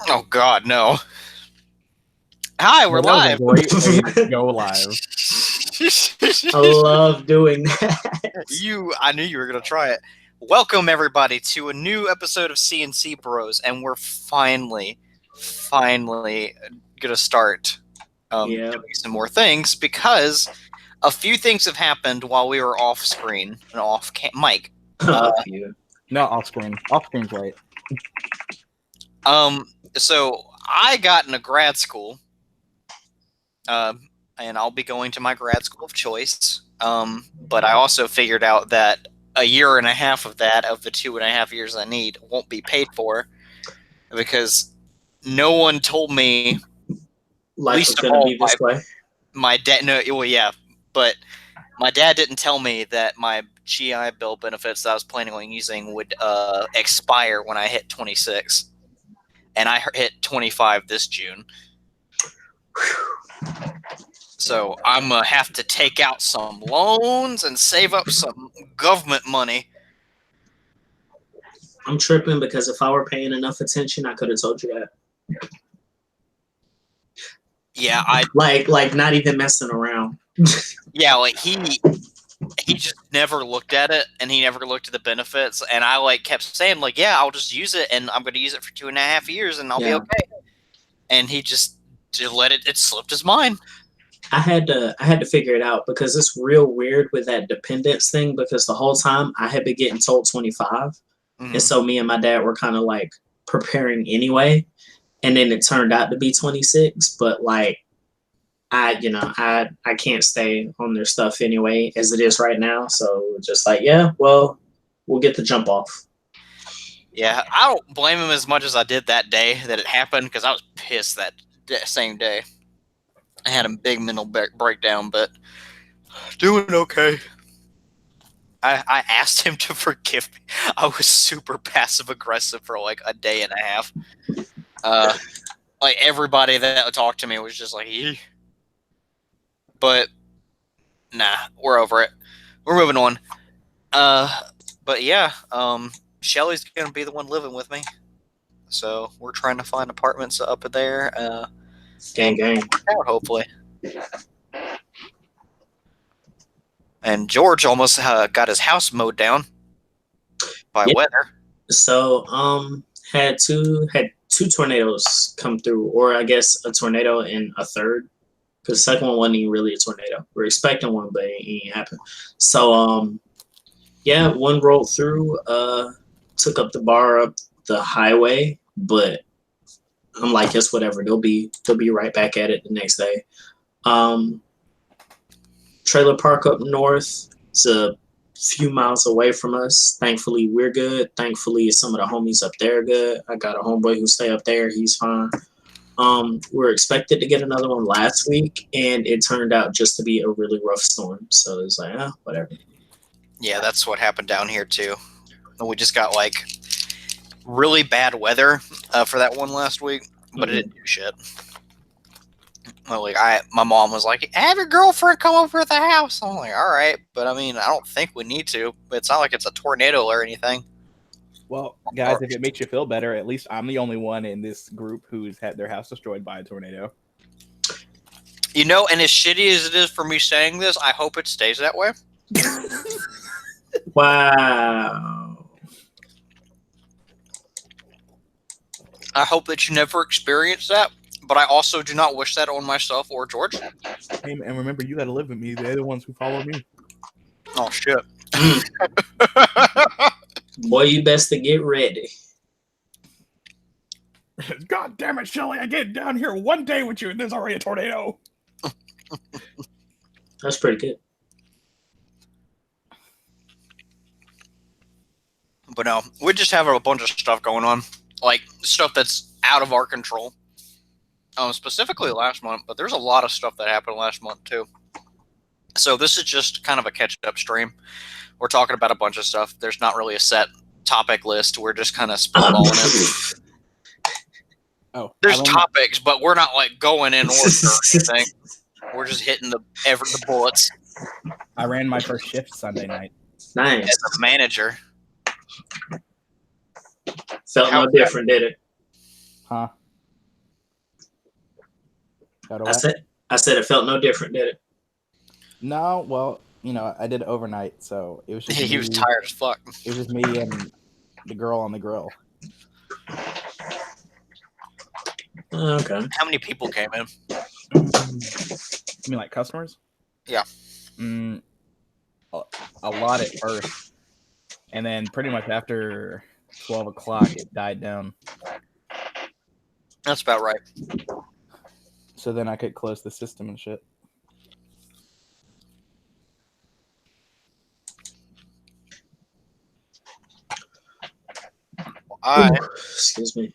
Oh God, no. Hi, we're Well, that live. was a great way to go live. I love doing that. I knew you were gonna try it. Welcome everybody to a new episode of C&C Bros, and we're finally gonna start Yeah. doing some more things because a few things have happened while we were off screen and off mic. A few. No, off screen. Off screen's right. So I got into grad school. And I'll be going to my grad school of choice. But I also figured out that a year and a half of that, of the 2.5 years I need, won't be paid for because no one told me. Life Least is of going to all, be this way. my dad. No, well, yeah, but my dad didn't tell me that my GI Bill benefits that I was planning on using would expire when I hit 26, and I hit 25 this June. So I'm going to have to take out some loans and save up some government money. I'm tripping because if I were paying enough attention, I could have told you that. Yeah, I like not even messing around. yeah, like he just never looked at it, and he never looked at the benefits, and I kept saying yeah, I'll just use it, and I'm going to use it for 2.5 years, and I'll be okay. And he just let it slipped his mind. I had to figure it out because it's real weird with that dependence thing because the whole time I had been getting told 25. And so me and my dad were kind of preparing anyway. And then it turned out to be 26. But I can't stay on their stuff anyway as it is right now. So just yeah, well, we'll get the jump off. Yeah, I don't blame him as much as I did that day that it happened because I was pissed that same day. I had a big mental breakdown, but doing okay. I asked him to forgive me. I was super passive aggressive for a day and a half. Everybody that talked to me was just Eeh. But nah, we're over it. We're moving on. But yeah, Shelly's gonna be the one living with me, so we're trying to find apartments up there. Gang. Hopefully. And George almost got his house mowed down by weather. So had two tornadoes come through, or I guess a tornado and a third, because the second one wasn't even really a tornado. We were expecting one, but it ain't happened. So yeah, one rolled through, took up the bar up the highway, but I'm it's whatever. They'll be right back at it the next day. Trailer park up north. It's a few miles away from us. Thankfully, we're good. Thankfully, some of the homies up there are good. I got a homeboy who stay up there. He's fine. We're expected to get another one last week, and it turned out just to be a really rough storm. So it's whatever. Yeah, that's what happened down here too. We just got really bad weather for that one last week, but it didn't do shit. My mom was like, "Have your girlfriend come over to the house." I'm like, "All right," but I mean, I don't think we need to. It's not like it's a tornado or anything. Well, guys, if it makes you feel better, at least I'm the only one in this group who's had their house destroyed by a tornado. And as shitty as it is for me saying this, I hope it stays that way. Wow. I hope that you never experience that, but I also do not wish that on myself or George. Hey, and remember, you got to live with me. They're the ones who follow me. Oh, shit. Boy, you best to get ready. God damn it, Shelly. I get down here one day with you and there's already a tornado. That's pretty good. But no, we just have a bunch of stuff going on. Stuff that's out of our control. Specifically last month, but there's a lot of stuff that happened last month too. So this is just kind of a catch-up stream. We're talking about a bunch of stuff. There's not really a set topic list. We're just kind of spitballing it. Oh, there's topics, but we're not going in order or anything. We're just hitting the bullets. I ran my first shift Sunday night. Nice. As a manager. Felt no different, did it? Huh? I said it felt no different, did it? No, well, I did it overnight, so it was just He was tired as fuck. It was just me and the girl on the grill. Okay. How many people came in? You mean like customers? Yeah. A lot at first, and then pretty much after 12 o'clock, it died down. That's about right. So then I could close the system and shit. Excuse me.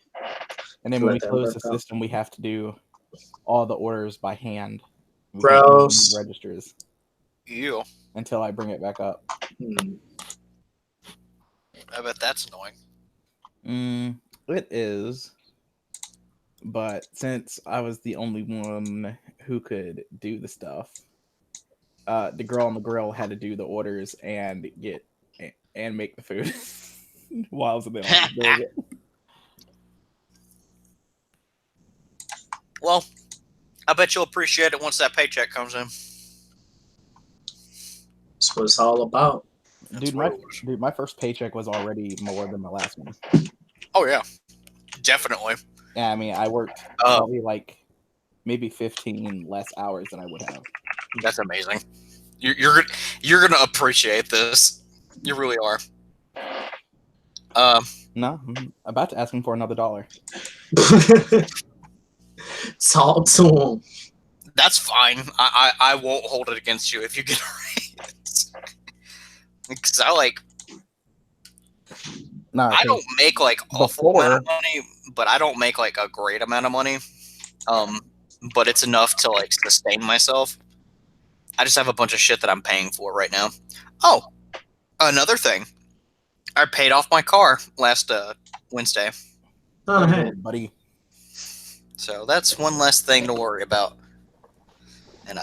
And then when we close the system, we have to do all the orders by hand. Gross. Registers. Ew. Until I bring it back up. I bet that's annoying. It is. But since I was the only one who could do the stuff, the girl on the grill had to do the orders and make the food while I was in the office doing it. Well, I bet you'll appreciate it once that paycheck comes in. That's what it's all about. Dude, my first paycheck was already more than my last one. Oh, yeah. Definitely. Yeah, I mean, I worked probably like maybe 15 less hours than I would have. That's amazing. You're gonna appreciate this. You really are. No, I'm about to ask him for another $1. Talk to him. That's fine. I won't hold it against you if you get a raise. Because I don't make like a full amount of money, but I don't make like a great amount of money. But it's enough to like sustain myself. I just have a bunch of shit that I'm paying for right now. Oh, another thing. I paid off my car last Wednesday. Oh, hey, buddy. So that's one less thing to worry about. And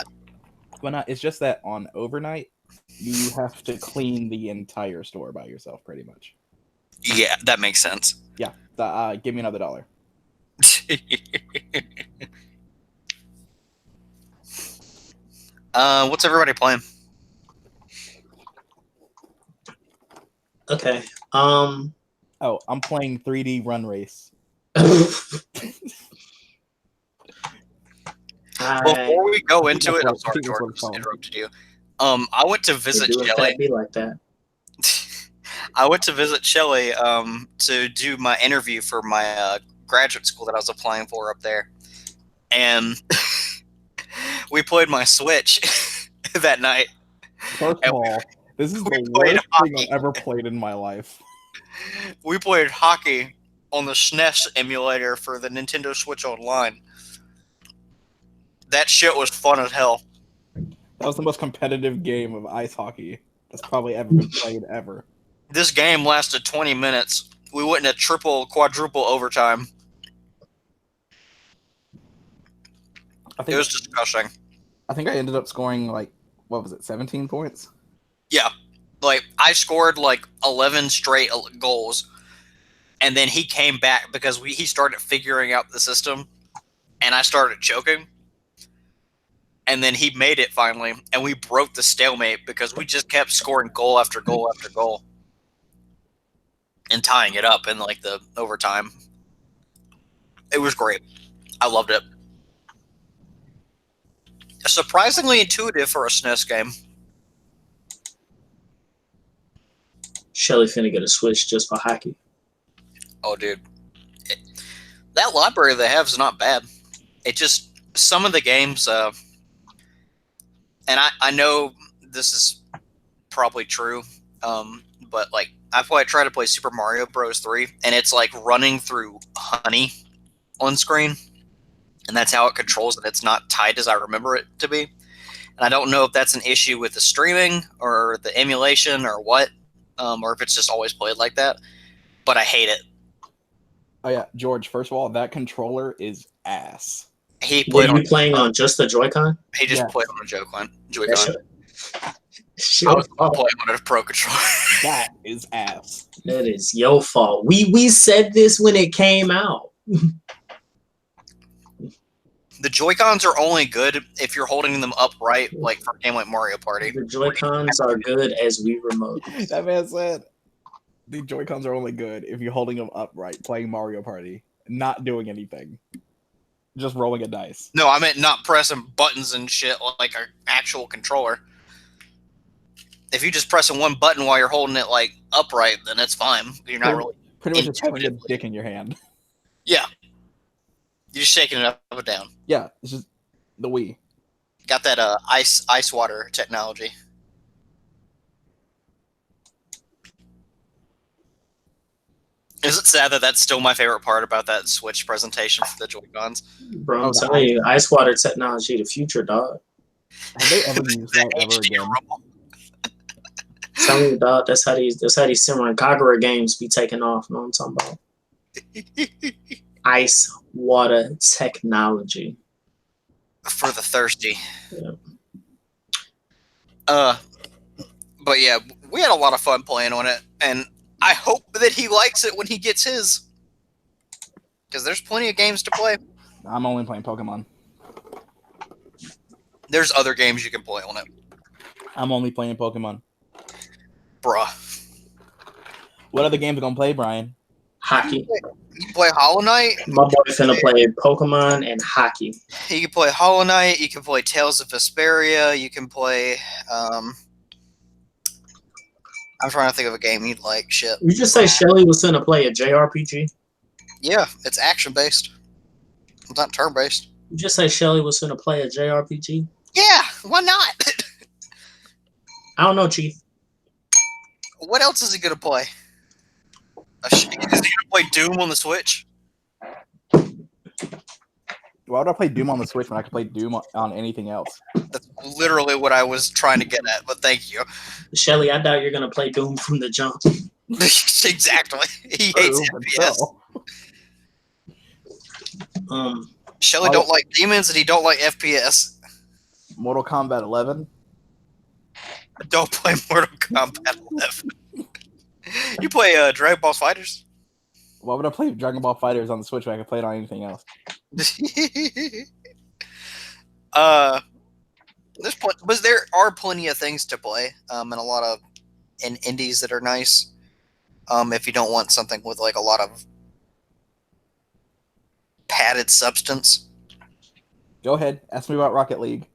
it's just that on overnight, you have to clean the entire store by yourself, pretty much. Yeah, that makes sense. Yeah, give me another $1. What's everybody playing? Okay. Oh, I'm playing 3D Run Race. Before we go into it, I'm sorry, George, I interrupted you. I went to visit Shelly. Be like that. I went to visit Shelly to do my interview for my graduate school that I was applying for up there, and we played my Switch that night. First of all, this is the worst thing I've ever played in my life. We played hockey on the SNES emulator for the Nintendo Switch Online. That shit was fun as hell. That was the most competitive game of ice hockey that's probably ever been played ever. This game lasted 20 minutes. We went into triple, quadruple overtime. It was disgusting. I think I ended up scoring 17 points? Yeah. I scored 11 straight goals. And then he came back because he started figuring out the system. And I started choking. And then he made it finally. And we broke the stalemate because we just kept scoring goal after goal after goal. And tying it up in the overtime. It was great. I loved it. Surprisingly intuitive for a SNES game. Shelly finna get a Switch just for hockey. Oh, dude. That library they have is not bad. It just, some of the games, and I know this is probably true, but I've tried to play Super Mario Bros. 3, and it's running through honey on screen. And that's how it controls it. It's not tight as I remember it to be. And I don't know if that's an issue with the streaming or the emulation or what, or if it's just always played like that. But I hate it. Oh yeah, George. First of all, that controller is ass. He played Were you playing on just the Joy-Con? He just played on a Joy-Con. I was playing on a Pro controller. That is ass. That is your fault. We said this when it came out. The Joy-Cons are only good if you're holding them upright, like for a game like Mario Party. The Joy-Cons are good as Wii remote. That man said the Joy-Cons are only good if you're holding them upright, playing Mario Party, not doing anything, just rolling a dice. No, I meant not pressing buttons and shit like an actual controller. If you're just pressing one button while you're holding it like upright, then it's fine. You're not really pretty much just having a dick in your hand. Yeah. You're just shaking it up and down. Yeah, it's just the Wii. Got that ice water technology. Is it sad that that's still my favorite part about that Switch presentation for the Joy-Cons? Bro, I'm telling you, ice water technology, the future, dog. Have they ever used that ever again? Tell me, dog. That's how these Simmering Kagura games be taking off. You know what I'm talking about? Ice water technology for the thirsty. Yeah. But yeah, we had a lot of fun playing on it, and I hope that he likes it when he gets his, because there's plenty of games to play. I'm only playing Pokemon. There's other games you can play on it. I'm only playing Pokemon. Bruh. What other games are gonna play, Brian? Hockey. You can play Hollow Knight. My boy's finna play Pokemon and hockey. You can play Hollow Knight. You can play Tales of Vesperia. You can play. I'm trying to think of a game you'd like. Shit. You just say Shelly was finna play a JRPG? Yeah, it's action based. It's not turn based. You just say Shelly was finna play a JRPG? Yeah, why not? I don't know, Chief. What else is he gonna play? Is he gonna play Doom on the Switch? Why would I play Doom on the Switch when I could play Doom on anything else? That's literally what I was trying to get at, but thank you. Shelly, I doubt you're gonna play Doom from the jump. Exactly. He hates FPS. Shelly don't like demons and he don't like FPS. Mortal Kombat 11? Don't play Mortal Kombat 11. You play Dragon Ball Fighters? Why would I play Dragon Ball Fighters on the Switch when I could play it on anything else? There are plenty of things to play, and a lot of indies that are nice. If you don't want something with like a lot of padded substance. Go ahead, ask me about Rocket League.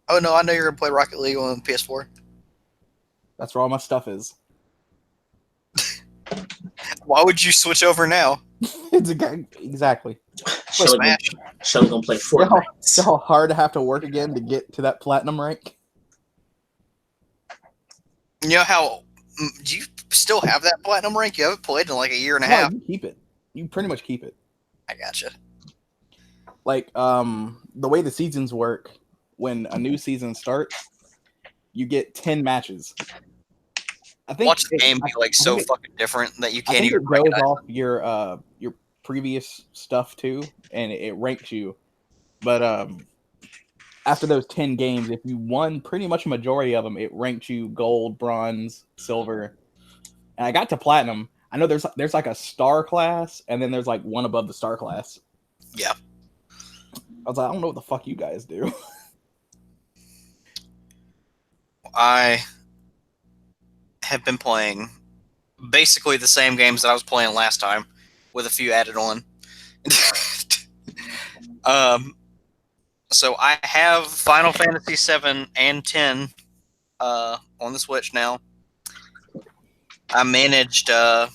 Oh no, I know you're gonna play Rocket League on PS4. That's where all my stuff is. Why would you switch over now? It's exactly. Shelly gonna play Fortnite. See how hard I have to work again to get to that platinum rank? You know how? Do you still have that platinum rank? You haven't played in like a year and a half. You keep it. You pretty much keep it. I gotcha. Like, the way the seasons work, when a new season starts, you get 10 matches. I think watch the game be like so fucking different that you can't even. It goes off your previous stuff too, and it ranks you. But after those 10 games, if you won pretty much a majority of them, it ranks you gold, bronze, silver. And I got to platinum. I know there's like a star class, and then there's like one above the star class. Yeah. I was like, I don't know what the fuck you guys do. I have been playing basically the same games that I was playing last time, with a few added on. So I have Final Fantasy 7 and 10 on the Switch now. I managed to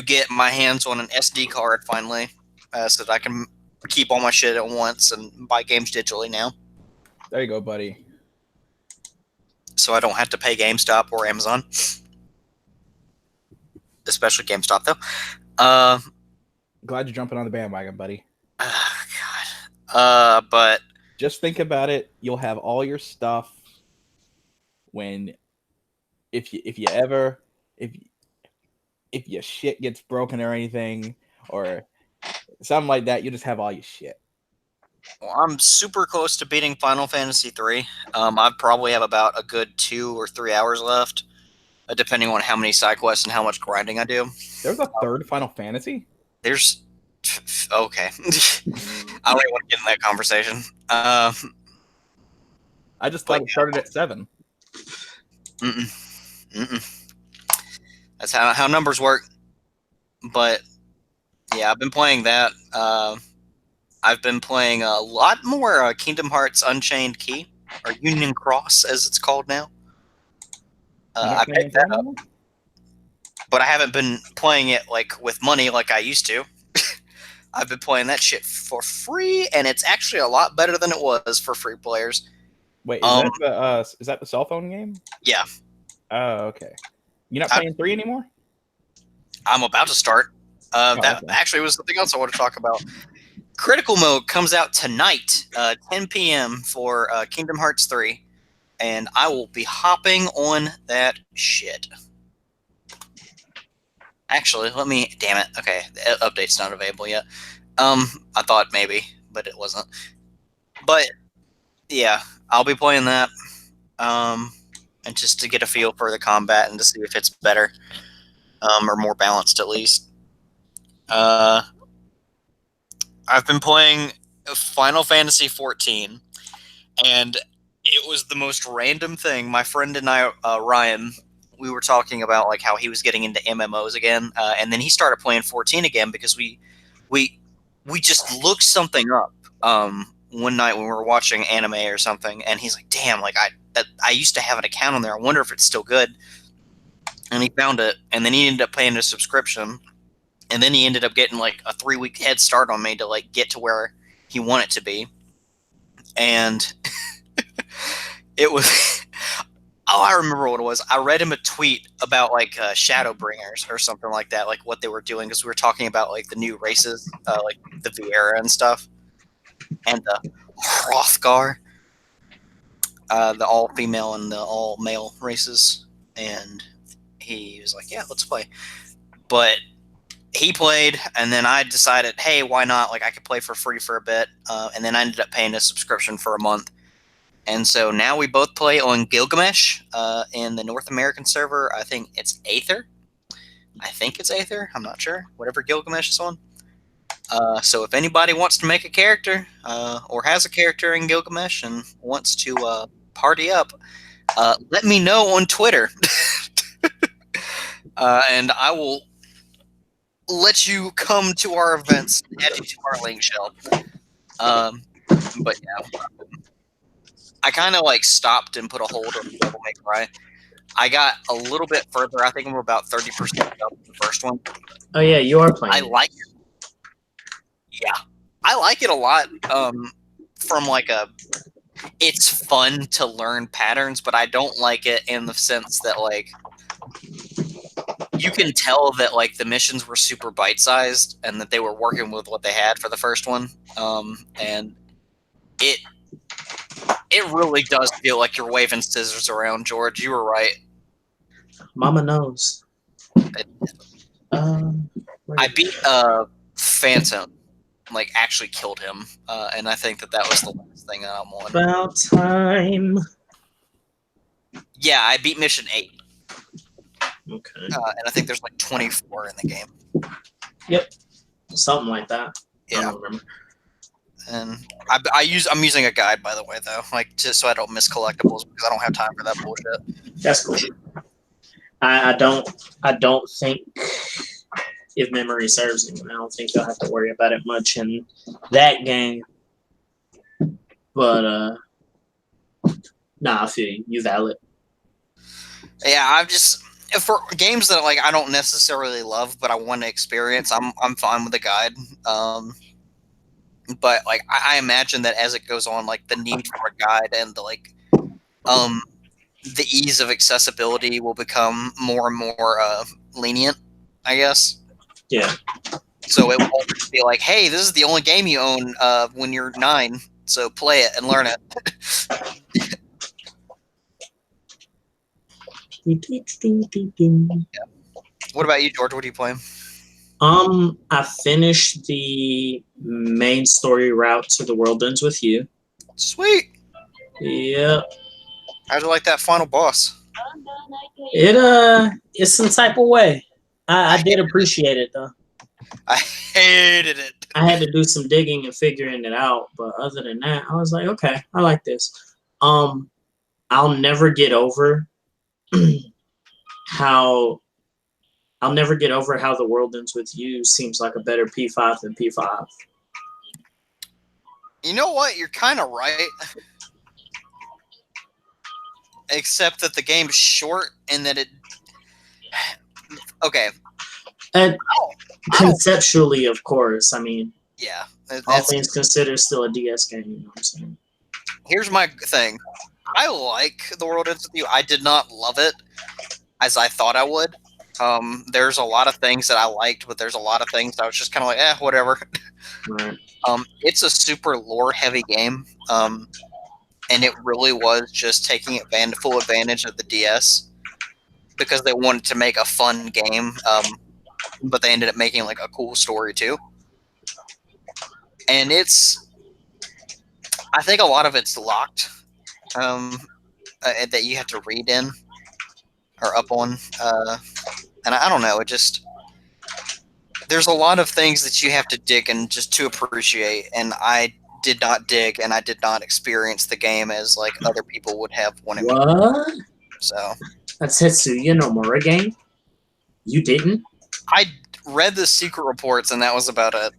get my hands on an SD card finally, so that I can keep all my shit at once and buy games digitally now. There you go, buddy. So I don't have to pay GameStop or Amazon. Especially GameStop, though. Glad you're jumping on the bandwagon, buddy. God. But just think about it. You'll have all your stuff when, if your shit gets broken or anything, or something like that, you just have all your shit. Well, I'm super close to beating Final Fantasy 3. I probably have about a good 2 or 3 hours left, depending on how many side quests and how much grinding I do. There's a third Final Fantasy? There's Okay. I don't even want to get in that conversation. I just thought it started at 7. That's how numbers work. But yeah, I've been playing that. I've been playing a lot more Kingdom Hearts Unchained Key, or Union Cross, as it's called now. I picked that up, but I haven't been playing it like with money like I used to. I've been playing that shit for free, and it's actually a lot better than it was for free players. Wait, is that the cell phone game? Yeah. Oh, okay. You're not playing 3 anymore? I'm about to start. That okay. actually was something else I want to talk about. Critical Mode comes out tonight, 10 p.m. for Kingdom Hearts 3, and I will be hopping on that shit. Actually, damn it. Okay, the update's not available yet. I thought maybe, but it wasn't. But yeah, I'll be playing that, and just to get a feel for the combat and to see if it's better, or more balanced at least. I've been playing Final Fantasy XIV, and it was the most random thing. My friend and I, Ryan, we were talking about like how he was getting into MMOs again, and then he started playing 14 again because we just looked something up one night when we were watching anime or something, and he's like, "Damn, like I used to have an account on there. I wonder if it's still good." And he found it, and then he ended up paying a subscription, and then he ended up getting like a 3-week head start on me to like get to where he wanted to be, and it was. Oh, I remember what it was. I read him a tweet about like Shadowbringers or something like that, like what they were doing, because we were talking about like the new races, like the Viera and stuff, and the Hrothgar, the all-female and the all-male races. And he was like, "Yeah, let's play." But he played, and then I decided, hey, why not? Like I could play for free for a bit, and then I ended up paying a subscription for a month. And so now we both play on Gilgamesh in the North American server. I think it's Aether. I'm not sure. Whatever Gilgamesh is on. So if anybody wants to make a character or has a character in Gilgamesh and wants to party up, let me know on Twitter. And I will let you come to our events and add you to our link shell. But yeah. I kind of like stopped and put a hold on Devil May Cry. I got a little bit further. I think I'm about 30% up the first one. Oh yeah, you are playing. I like it. Yeah, I like it a lot. From like it's fun to learn patterns, but I don't like it in the sense that like you can tell that like the missions were super bite-sized and that they were working with what they had for the first one. And it really does feel like you're waving scissors around, George. You were right. Mama knows. I beat Phantom, like actually killed him, and I think that was the last thing that I'm on. About time. Yeah, I beat Mission 8. Okay. And I think there's like 24 in the game. Yep. Something like that. Yeah. I don't remember. And I'm using a guide, by the way, though, like just so I don't miss collectibles because I don't have time for that bullshit. That's cool. I don't think, if memory serves me, I don't think you'll have to worry about it much in that game. But nah, I feel you valid. Yeah, I'm just for games that like I don't necessarily love, but I want to experience. I'm fine with the guide. But like I imagine that as it goes on, like the need for a guide and the ease of accessibility will become more and more lenient, I guess. Yeah. So it won't be like, hey, this is the only game you own when you're 9, so play it and learn it. Yeah. What about you, George? What are you playing? I finished the main story route to The World Ends With You. Sweet. Yep. How'd you like that final boss? It's some type of way. I did appreciate it though. I hated it. I had to do some digging and figuring it out. But other than that, I was like, okay, I like this. I'll never get over how the world ends with you seems like a better P5 than P5. You know what? You're kind of right. Except that the game's short and that it. Okay. And I don't- conceptually, of course. I mean, Yeah. all things considered, still a DS game. You know what I'm saying? Here's my thing. I like The World Ends With You. I did not love it as I thought I would. There's a lot of things that I liked, but there's a lot of things that I was just kind of like, whatever. Right. It's a super lore-heavy game, and it really was just taking full advantage of the DS because they wanted to make a fun game, but they ended up making like a cool story too. And I think a lot of it's locked, that you have to read in or up on, and I don't know. There's a lot of things that you have to dig and just to appreciate, and I did not dig and I did not experience the game as like other people would have wanted me. What? So A Tetsuya Nomura game? You didn't? I read the secret reports, and that was about it.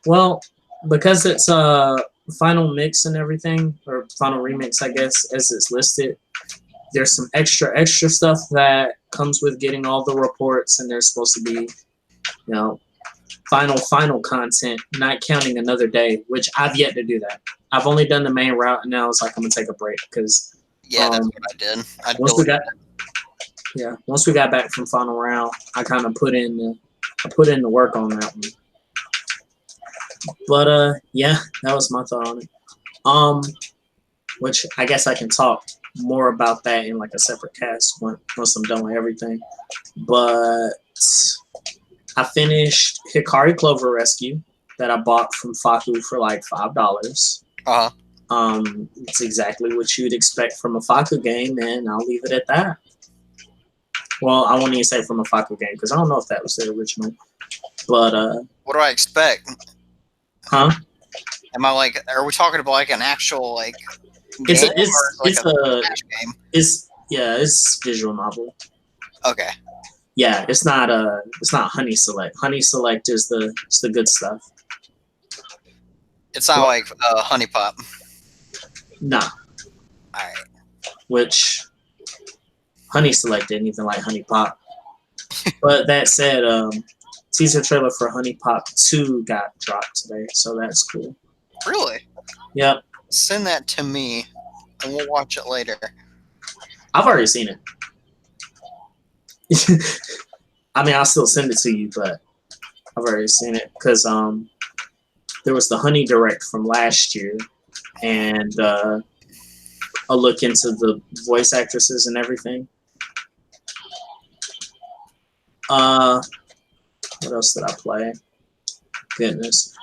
Well, because it's final mix and everything, or final remix, I guess, as it's listed. There's some extra stuff that comes with getting all the reports, and there's supposed to be, final content, not counting another day, which I've yet to do that. I've only done the main route, and now it's like I'm gonna take a break because that's what I did. Once we got back from final round, I kind of put in the work on that one. But that was my thought on it. Which I guess I can talk more about that in like a separate cast once I'm done with everything. But I finished Hikari Clover Rescue that I bought from Faku for like $5. It's exactly what you'd expect from a Faku game, and I'll leave it at that. Well, I won't even say from a Faku game because I don't know if that was the original. But what do I expect? Huh? Am I like? Are we talking about like an actual like? It's game? It's visual novel. Okay. Yeah, it's not Honey Select. Honey Select is the good stuff. It's not like Honey Pop. Nah. All right. Which Honey Select didn't even like Honey Pop. But that said, teaser trailer for Honey Pop 2 got dropped today, so that's cool. Really? Yep. Send that to me, and we'll watch it later. I've already seen it. I mean, I'll still send it to you, but I've already seen it because there was the Honey Direct from last year, and a look into the voice actresses and everything. What else did I play? Goodness.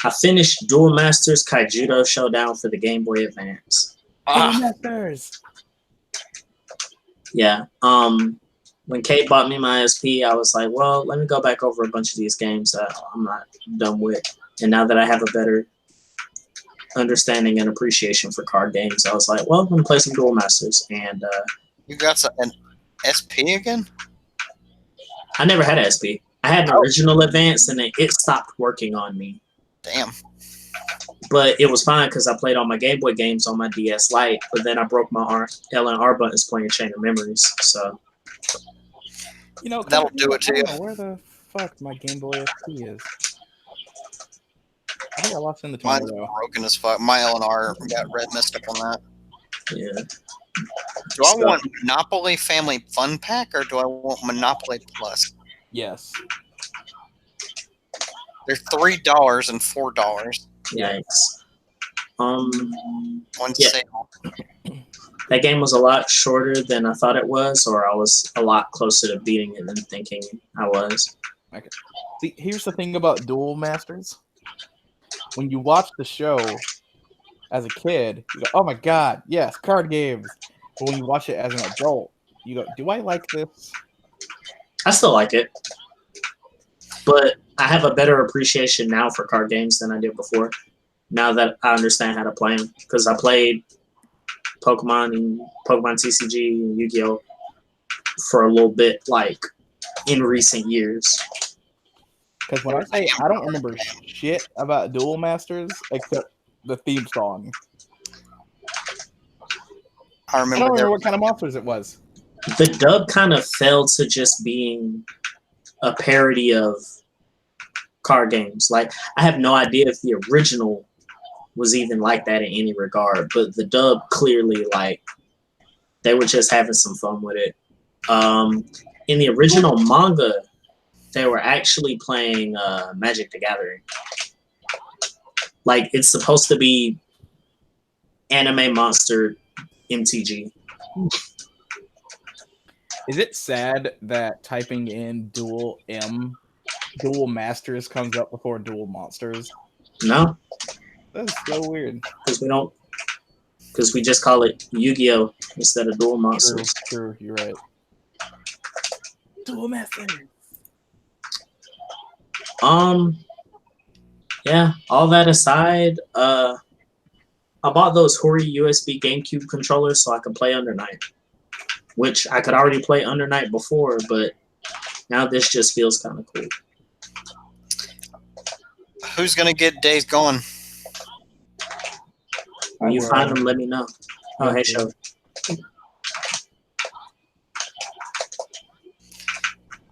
I finished Duel Masters Kaijudo Showdown for the Game Boy Advance. Duel Masters. Yeah. When Kate bought me my SP, I was like, well, let me go back over a bunch of these games that I'm not done with. And now that I have a better understanding and appreciation for card games, I was like, well, I'm going to play some Duel Masters. And you got an SP again? I never had an SP. I had an original Advance, and then it stopped working on me. Damn. But it was fine because I played all my Game Boy games on my DS Lite, but then I broke my L and R buttons playing Chain of Memories. So, that'll do it to you. Where the fuck my Game Boy SP is? I think I lost in the Mine's tornado. broken as fuck. My L and R got messed up on that. Yeah. Do I want Monopoly Family Fun Pack or do I want Monopoly Plus? Yes. They're $3 and $4. Yikes. One Yeah. sale. That game was a lot shorter than I thought it was, or I was a lot closer to beating it than thinking I was. Okay. See, here's the thing about Duel Masters. When you watch the show as a kid, you go, oh my god, yes, card games. But when you watch it as an adult, you go, do I like this? I still like it. But I have a better appreciation now for card games than I did before. Now that I understand how to play them, because I played Pokemon and Pokemon TCG and Yu-Gi-Oh for a little bit, like in recent years. Because when I say I don't remember shit about Duel Masters except the theme song. I I don't remember remember what kind of monsters it was. The dub kind of fell to just being a parody of card games. Like, I have no idea if the original was even like that in any regard, but the dub clearly, like, they were just having some fun with it. In the original manga, they were actually playing Magic the Gathering. Like, it's supposed to be anime monster MTG. Is it sad that typing in Duel Masters comes up before Duel Monsters? No, That's so weird. because we just call it Yu-Gi-Oh instead of Duel Monsters. True, you're right. Duel Masters. Yeah, all that aside, I bought those Hori USB GameCube controllers so I could play Under Night, which I could already play Under Night before, but now this just feels kind of cool. who's gonna get Days Gone? When you find them, let me know. Oh, hey, show.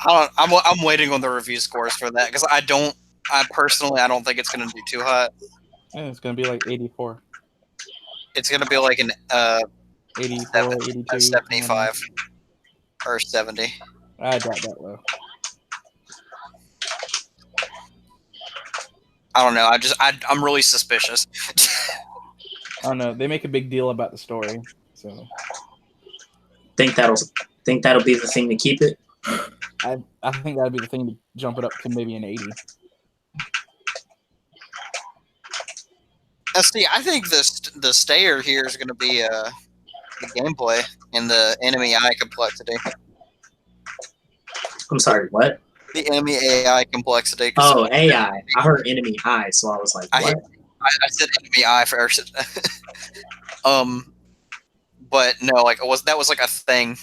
I'm waiting on the review scores for that because I don't think it's gonna do too hot. Yeah, it's gonna be like 84. It's gonna be like an 84, 82, 75 or 70. I doubt that low. I don't know. I'm really suspicious. I don't know. They make a big deal about the story, so Think that'll be the thing to keep it. I think that'd be the thing to jump it up to maybe an 80. See, I think the stayer here is going to be the gameplay and the enemy AI complexity. I'm sorry, what? The enemy AI complexity. Oh, AI. I heard enemy eye, so I was like, what? I said enemy AI first. But no, like that was like a thing,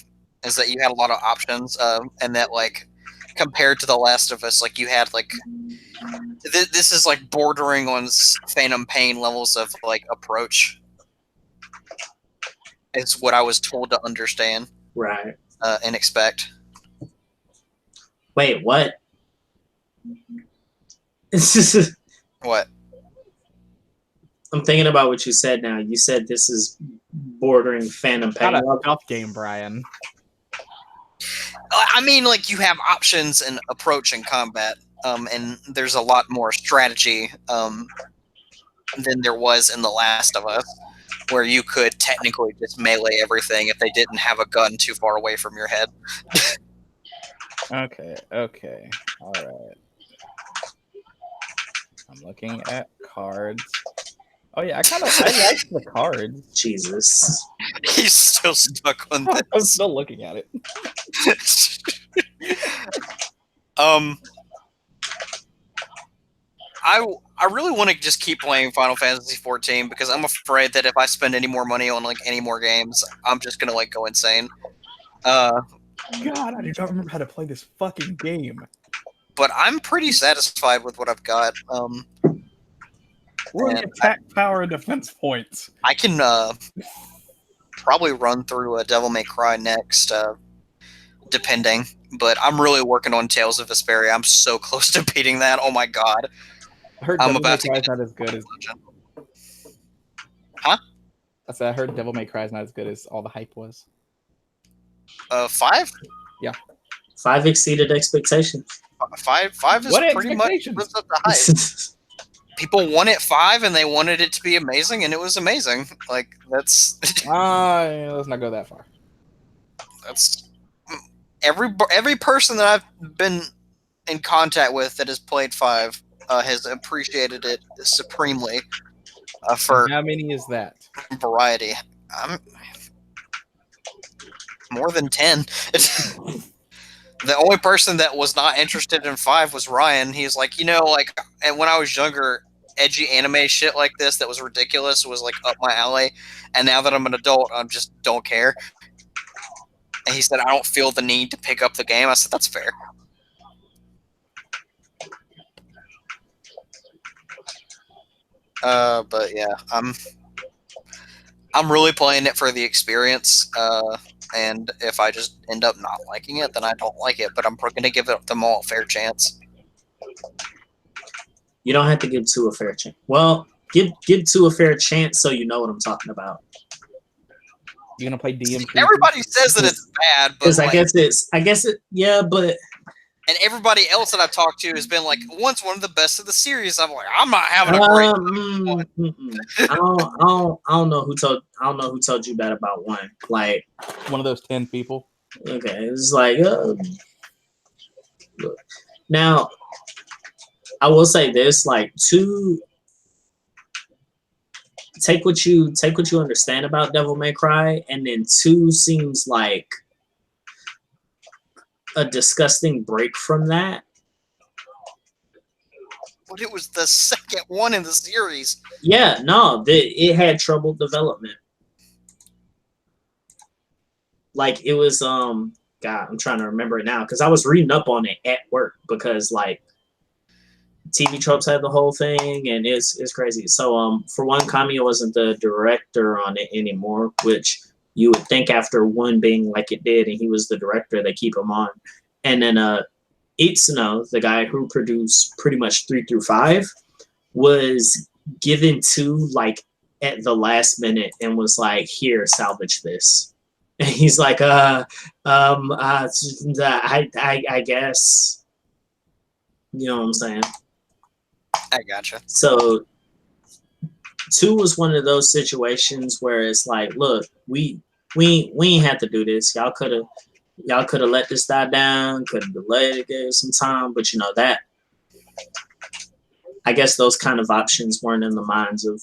is that you had a lot of options, and that like compared to The Last of Us, like you had like this is like bordering on Phantom Pain levels of like approach. It's what I was told to understand, Right. and expect. Wait, what? What? I'm thinking about what you said now. You said this is bordering Phantom Pain. Not a tough game, Brian. I mean, like you have options in approach and combat, and there's a lot more strategy than there was in The Last of Us, where you could technically just melee everything if they didn't have a gun too far away from your head. Okay, all right. I'm looking at cards. Oh yeah, I like the cards. Jesus. He's still stuck on I'm this. still looking at it. I really want to just keep playing Final Fantasy 14 because I'm afraid that if I spend any more money on like any more games, I'm just gonna like go insane. God, I do not remember how to play this fucking game. But I'm pretty satisfied with what I've got. What are the attack power and defense points? I can probably run through a Devil May Cry next, depending. But I'm really working on Tales of Vesperia. I'm so close to beating that. Oh my god! I heard I'm Devil May about to Cry get is not as good as. Huh? I said I heard Devil May Cry is not as good as all the hype was. 5? Yeah. 5 exceeded expectations. 5 is What pretty much expectations? lives up to hype. People wanted 5 and they wanted it to be amazing, and it was amazing. Like that's Let's not go that far. that's every person that I've been in contact with that has played 5 has appreciated it supremely for How many is that? variety. I'm more than 10. The only person that was not interested in 5 was Ryan. He's like, like, and when I was younger, edgy anime shit like this that was ridiculous was like up my alley. And now that I'm an adult, I just don't care. And he said, I don't feel the need to pick up the game. I said, that's fair. But yeah, I'm really playing it for the experience. And if I just end up not liking it, then I don't like it. But I'm going to give them all a fair chance. You don't have to give 2 a fair chance. Well, give 2 a fair chance so you know what I'm talking about. You're gonna play DM. Everybody says that it's bad, but because I guess it, yeah, but. And everybody else that I've talked to has been like, once one of the best of the series. I'm like, I'm not having a great I don't know who told you that about 1. Like one of those 10 people. Okay, it's like look. Now I will say this, like 2. Take what you understand about Devil May Cry, and then 2 seems like a disgusting break from that. But it was the second one in the series. Yeah, no, it had troubled development. Like it was God, I'm trying to remember it now because I was reading up on it at work because like TV Tropes had the whole thing and it's crazy. So for one, Kamiya wasn't the director on it anymore, which you would think after 1 being like it did and he was the director, they keep him on. And then Itsuno, the guy who produced pretty much 3 through 5, was given 2 like at the last minute and was like, here, salvage this. And he's like, I guess, you know what I'm saying? I gotcha. So 2 was one of those situations where it's like, look, we ain't have to do this. Y'all could have let this die down, could have delayed it, gave some time, but you know that. I guess those kind of options weren't in the minds of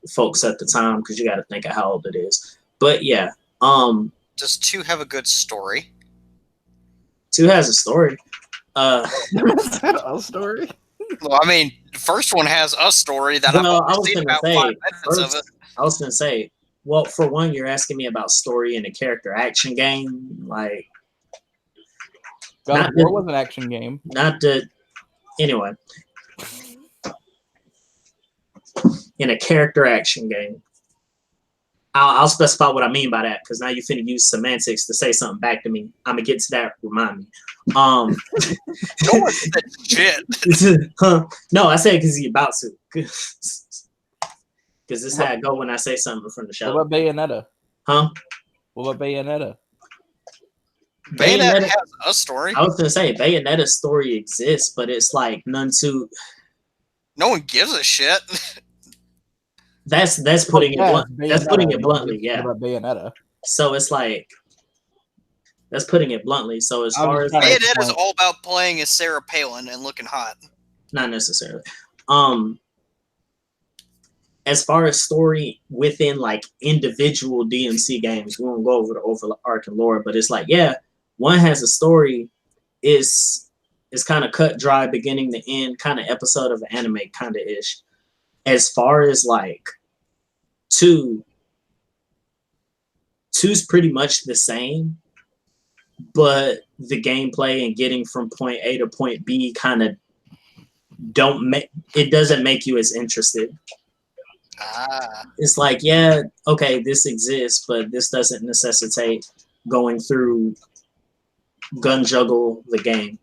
folks at the time because you got to think of how old it is. But yeah, does 2 have a good story? 2 has a story. Is that a story? Well, I mean, the first one has a story that I've only seen about 5 minutes of it. I was gonna say, well, for one, you're asking me about story in a character action game, like. God of War was an action game. Anyway. In a character action game. I'll specify what I mean by that because now you're finna use semantics to say something back to me. I'm gonna get to that. Remind me. No one said shit. No, I said because he's about to. Because this is how I go when I say something from the show. What about Bayonetta? Huh? What about Bayonetta? Bayonetta has a story. I was gonna say Bayonetta's story exists, but it's like none too. No one gives a shit. That's putting it blunt. That's putting it bluntly. Yeah. What about Bayonetta? So it's like that's putting it bluntly. So as far as Bayonetta is all about playing as Sarah Palin and looking hot. Not necessarily. As far as story within like individual DMC games, we won't go over the overarching lore, but it's like, yeah, 1 has a story, is kind of cut dry, beginning to end, kind of episode of an anime kind of ish. As far as like 2's pretty much the same, but the gameplay and getting from point A to point B kind of doesn't make you as interested. It's like, yeah, okay, this exists, but this doesn't necessitate going through gun juggle the game.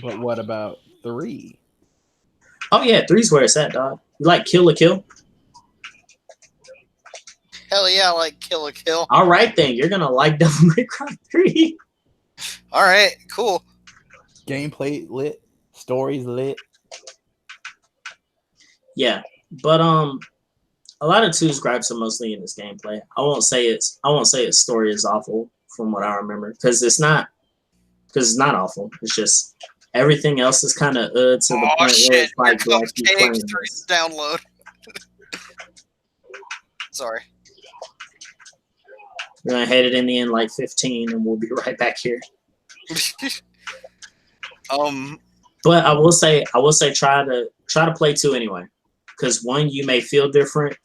But what about 3? Oh yeah, 3's where it's at, dog. You like Kill la Kill? Hell yeah, I like Kill la Kill. All right then, you're gonna like Devil May Cry 3. All right, cool. Gameplay lit, stories lit. Yeah, but a lot of 2's gripes are mostly in this gameplay. I won't say its story is awful from what I remember because it's not awful. It's just everything else is kind of to the point where it's like, do I keep playing this? Download. Sorry. We're gonna head it in the end like 15, and we'll be right back here. But I will say, try to play 2 anyway, because 1, you may feel different.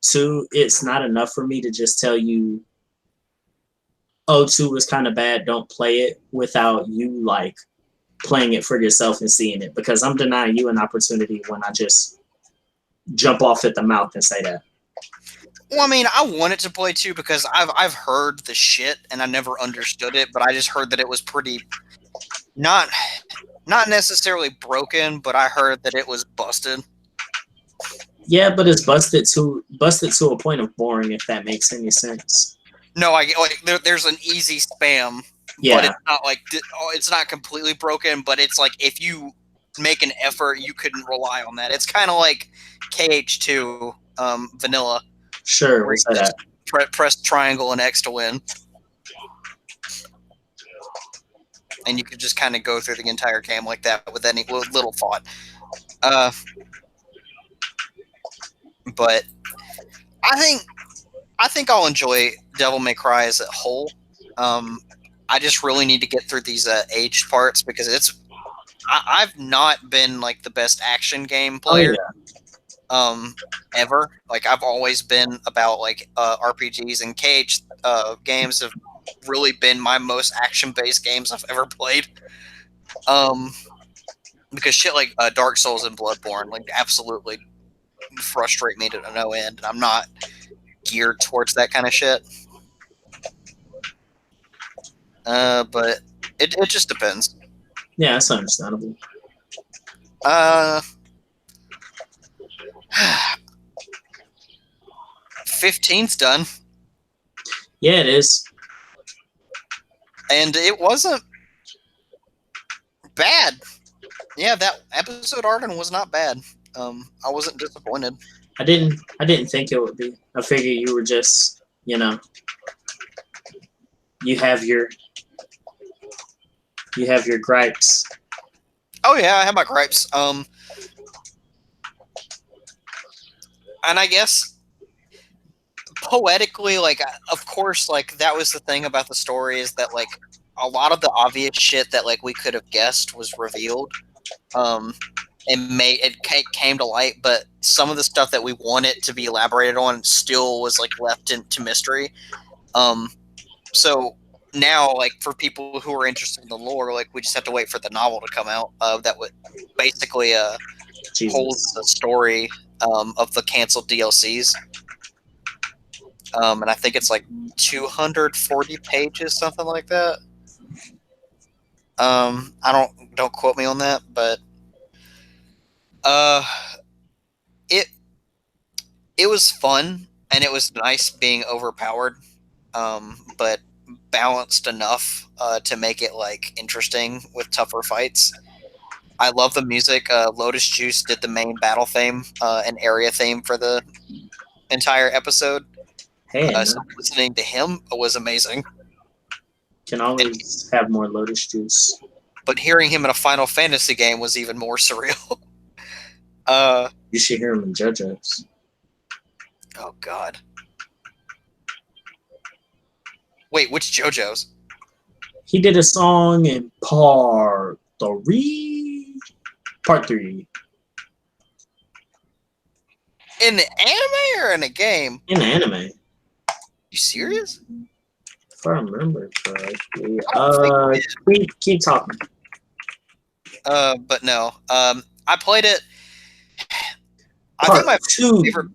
2, it's not enough for me to just tell you, oh, 2 was kind of bad, don't play it, without you like playing it for yourself and seeing it, because I'm denying you an opportunity when I just jump off at the mouth and say that. Well, I mean, I wanted to play 2 because I've heard the shit and I never understood it, but I just heard that it was pretty not necessarily broken, but I heard that it was busted. Yeah, but it's busted to a point of boring, if that makes any sense. No, there's an easy spam, yeah. But it's not like it's not completely broken. But it's like if you make an effort, you couldn't rely on that. It's kind of like KH2 vanilla. Sure, we'll say that. Press triangle and X to win. And you could just kind of go through the entire game like that with little thought. But I think I'll enjoy Devil May Cry as a whole. I just really need to get through these aged parts because I've not been like the best action game player. Ever. Like I've always been about like RPGs, and KH games have really been my most action-based games I've ever played. Because shit like Dark Souls and Bloodborne like absolutely frustrate me to no end, and I'm not geared towards that kind of shit. But it just depends. Yeah, that's understandable. 15's done. Yeah, it is. And it wasn't bad. Yeah, that episode Arden was not bad. I wasn't disappointed. I didn't think it would be. I figured you were just, you have your gripes. Oh yeah, I have my gripes. And I guess poetically, like, of course, like that was the thing about the story is that like a lot of the obvious shit that like we could have guessed was revealed. It came to light, but some of the stuff that we wanted to be elaborated on still was like left into mystery. So now, like for people who are interested in the lore, like we just have to wait for the novel to come out. That would basically hold the story of the canceled DLCs. And I think it's like 240 pages, something like that. Don't quote me on that, but it was fun and it was nice being overpowered, but balanced enough to make it like interesting with tougher fights. I love the music. Lotus Juice did the main battle theme and area theme for the entire episode. Hey, so listening to him was amazing. Can always have more Lotus Juice. But hearing him in a Final Fantasy game was even more surreal. You should hear him in JoJo's. Oh God. Wait, which JoJo's? He did a song in Part 3. In the anime or in a game? In the anime. You serious? If I remember correctly. Keep talking. But no. I played it. I Part think my 2. favorite.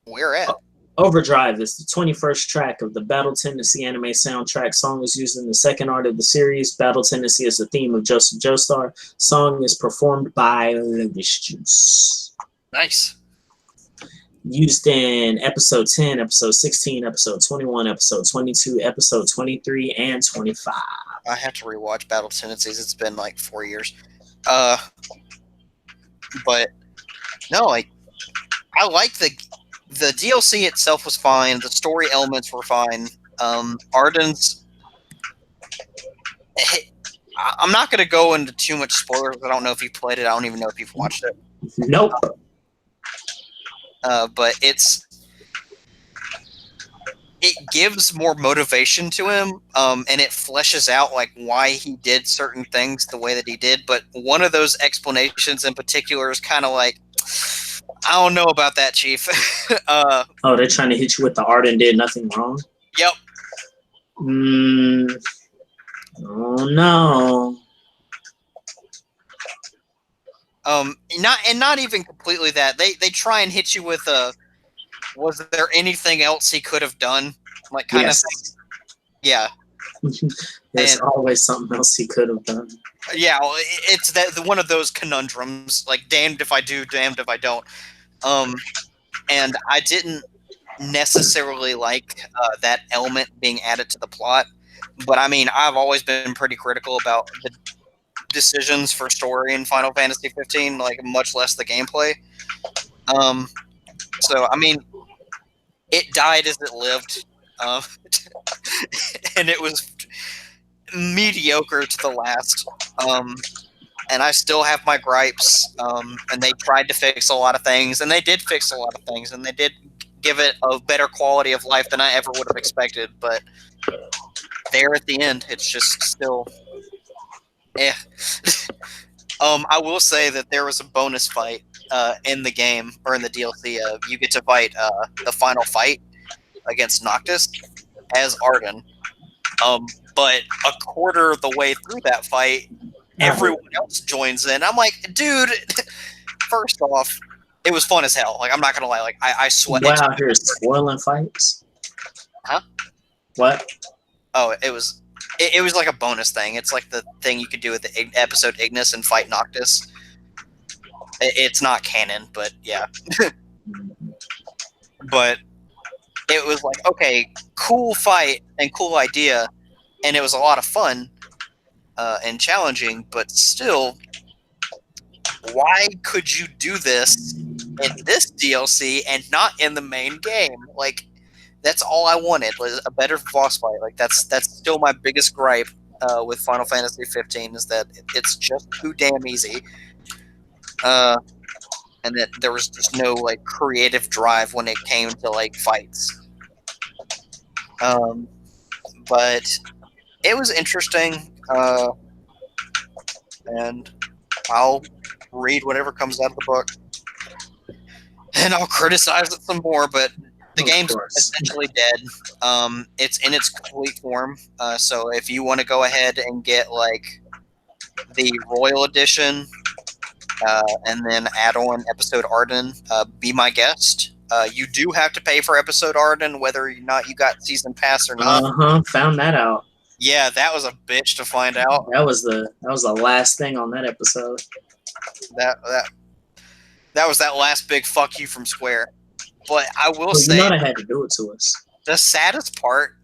Where at? Overdrive is the 21st track of the Battle Tendency anime soundtrack. Song is used in the second art of the series. Battle Tendency is the theme of Joseph Joestar. Song is performed by Lotus Juice. Nice. Used in episode 10, episode 16, episode 21, episode 22, episode 23, and 25. I have to rewatch Battle Tendencies. It's been like 4 years. But no, like I like the DLC itself was fine. The story elements were fine. Arden's. I'm not going to go into too much spoilers. I don't know if you played it. I don't even know if you've watched it. Nope. But it's it gives more motivation to him, and it fleshes out like why he did certain things the way that he did. But one of those explanations in particular is kind of like, I don't know about that, Chief. Oh, they're trying to hit you with the art and did nothing wrong? Yep. Oh no. Not even completely that. They try and hit you with was there anything else he could have done? Like kind of thing. Yeah. There's always something else he could have done. Yeah, well, it's one of those conundrums, like damned if I do, damned if I don't. And I didn't necessarily like that element being added to the plot, but I mean, I've always been pretty critical about the decisions for story in Final Fantasy 15, like much less the gameplay. So I mean, it died as it lived, and it was mediocre to the last. And I still have my gripes. And they tried to fix a lot of things, and they did fix a lot of things, and they did give it a better quality of life than I ever would have expected. But there at the end, it's just still, I will say that there was a bonus fight in the game or in the DLC. You get to fight the final fight against Noctis as Arden. But a quarter of the way through that fight, everyone else joins in. I'm like, dude, first off, it was fun as hell. Like, I'm not gonna lie. Like, I sweat. Wow, you're spoiling fights? Huh? What? Oh, it was like a bonus thing. It's like the thing you could do with the episode Ignis and fight Noctis. It's not canon, but yeah. But it was like, okay, cool fight and cool idea, and it was a lot of fun and challenging, but still, why could you do this in this DLC and not in the main game? Like, that's all I wanted, was a better boss fight. Like, that's still my biggest gripe with Final Fantasy 15, is that it's just too damn easy. And that there was just no like creative drive when it came to like fights. But it was interesting, and I'll read whatever comes out of the book, and I'll criticize it some more. But the game's essentially dead. It's in its complete form. So if you want to go ahead and get like the Royal Edition, and then add on Episode Arden, be my guest. You do have to pay for Episode Arden, whether or not you got Season Pass or not. Found that out. Yeah, that was a bitch to find out. That was the last thing on that episode. That was that last big fuck you from Square. But I will say, you know they had to do it to us. The saddest part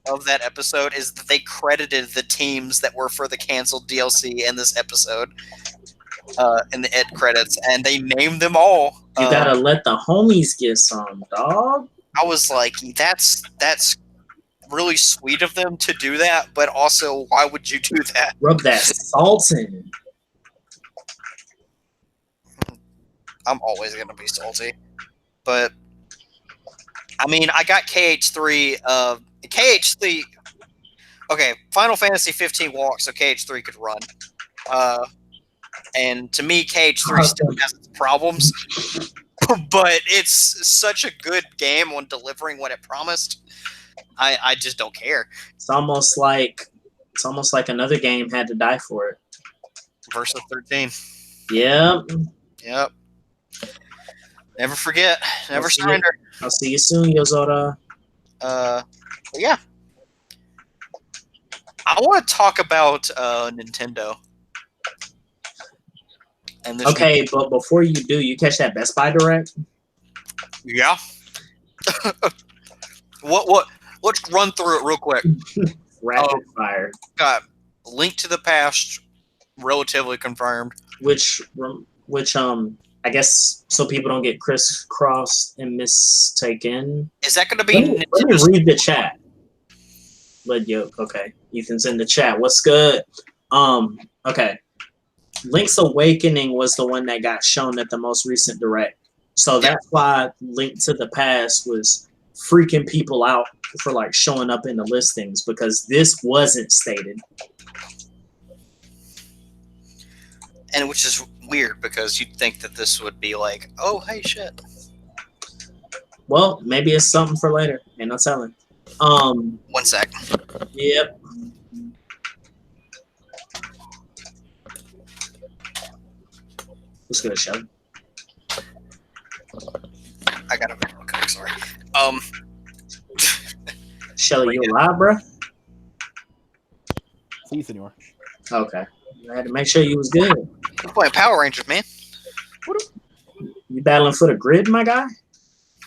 of that episode is that they credited the teams that were for the canceled DLC in this episode. In the end credits, and they named them all. You gotta let the homies get some, dog. I was like, that's really sweet of them to do that, but also, why would you do that? Rub that salt in. I'm always gonna be salty, but I mean, I got KH3. KH3. Okay, Final Fantasy 15 walks, so KH3 could run. And to me, KH3 still has its problems, but it's such a good game on delivering what it promised. I just don't care. It's almost like another game had to die for it. Versus 13. Yep. Never forget. Never surrender. I'll see you soon, Yozora. Yeah. I want to talk about Nintendo. And okay, but before you do, you catch that Best Buy Direct? Yeah. What? Let's run through it real quick. Rapid fire. Got Link to the Past, relatively confirmed. Which I guess so people don't get crisscrossed and mistaken. Is that going to be? Let me read the chat. Okay, Ethan's in the chat. What's good? Okay. Link's Awakening was the one that got shown at the most recent Direct. So that's why Link to the Past was freaking people out for like showing up in the listings because this wasn't stated. And which is weird because you'd think that this would be like, oh, hey, shit. Well, maybe it's something for later. Ain't no telling. 1 sec. Yep. What's good, Shelly? I got a bit real quick, sorry. Shelly, you alive, bro? See, senor. Okay. I had to make sure you was good. I'm playing Power Rangers, man. You battling for the grid, my guy?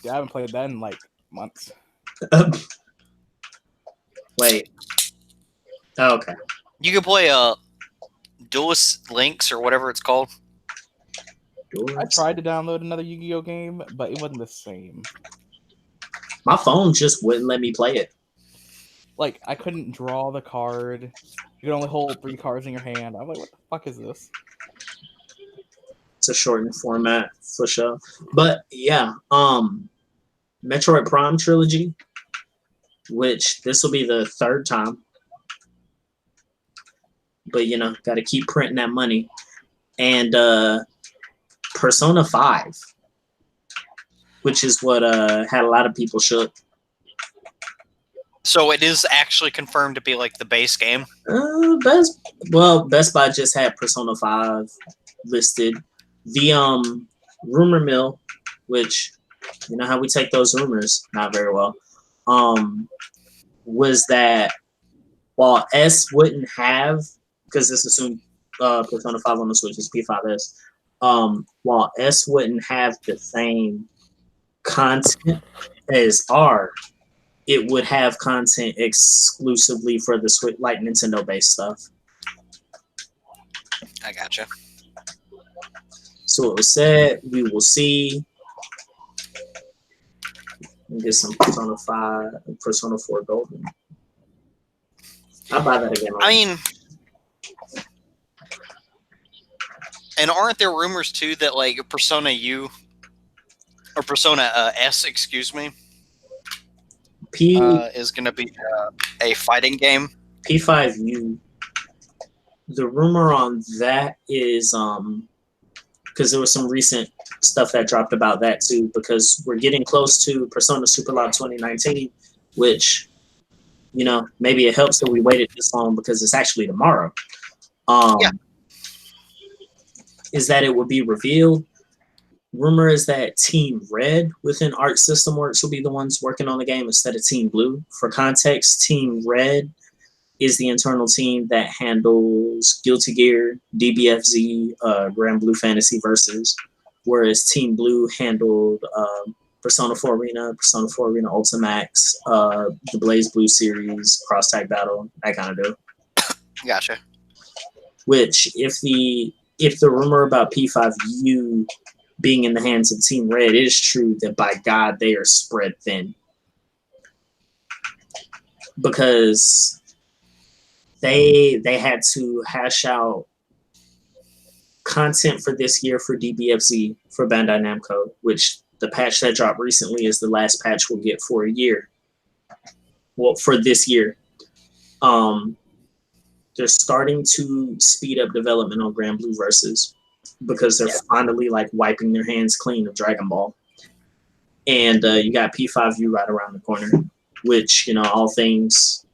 Yeah, I haven't played that in like months. Wait. Oh, okay. You can play Duelist Links or whatever it's called. I tried to download another Yu-Gi-Oh game, but it wasn't the same. My phone just wouldn't let me play it. Like, I couldn't draw the card. You could only hold 3 cards in your hand. I'm like, what the fuck is this? It's a shortened format for sure. But yeah, Metroid Prime trilogy, which this will be the 3rd time. But you know, gotta keep printing that money. And Persona 5, which is what had a lot of people shook. So it is actually confirmed to be like the base game. Best Buy just had Persona 5 listed. The rumor mill, which you know how we take those rumors not very well, was that while S wouldn't have, because this assumed Persona 5 on the Switch is P5S, while S wouldn't have the same content as R, it would have content exclusively for the Switch, like Nintendo-based stuff. I gotcha. So it was said, we will see. Get some Persona 5, Persona 4 Golden. I'll buy that again. I mean, and aren't there rumors too that like Persona U or Persona S, excuse me, is going to be a fighting game? P5U. The rumor on that is because there was some recent stuff that dropped about that too, because we're getting close to Persona Super Live 2019, which, you know, maybe it helps that we waited this long because it's actually tomorrow. Yeah. Is that it would be revealed. Rumor is that Team Red within Arc System Works will be the ones working on the game instead of Team Blue. For context, Team Red is the internal team that handles Guilty Gear, DBFZ, Grand Blue Fantasy Versus, whereas Team Blue handled Persona 4 Arena, Persona 4 Arena Ultimax, the Blaze Blue series, Cross Tag Battle, that kind of deal. Gotcha. Which, if the rumor about P5U being in the hands of Team Red is true, that by God they are spread thin, because they had to hash out content for this year for DBFZ for Bandai Namco, which the patch that dropped recently is the last patch we'll get for a year. Well, for this year. They're starting to speed up development on Grand Blue Versus because they're finally like wiping their hands clean of Dragon Ball. And you got P5U right around the corner, which, you know, all things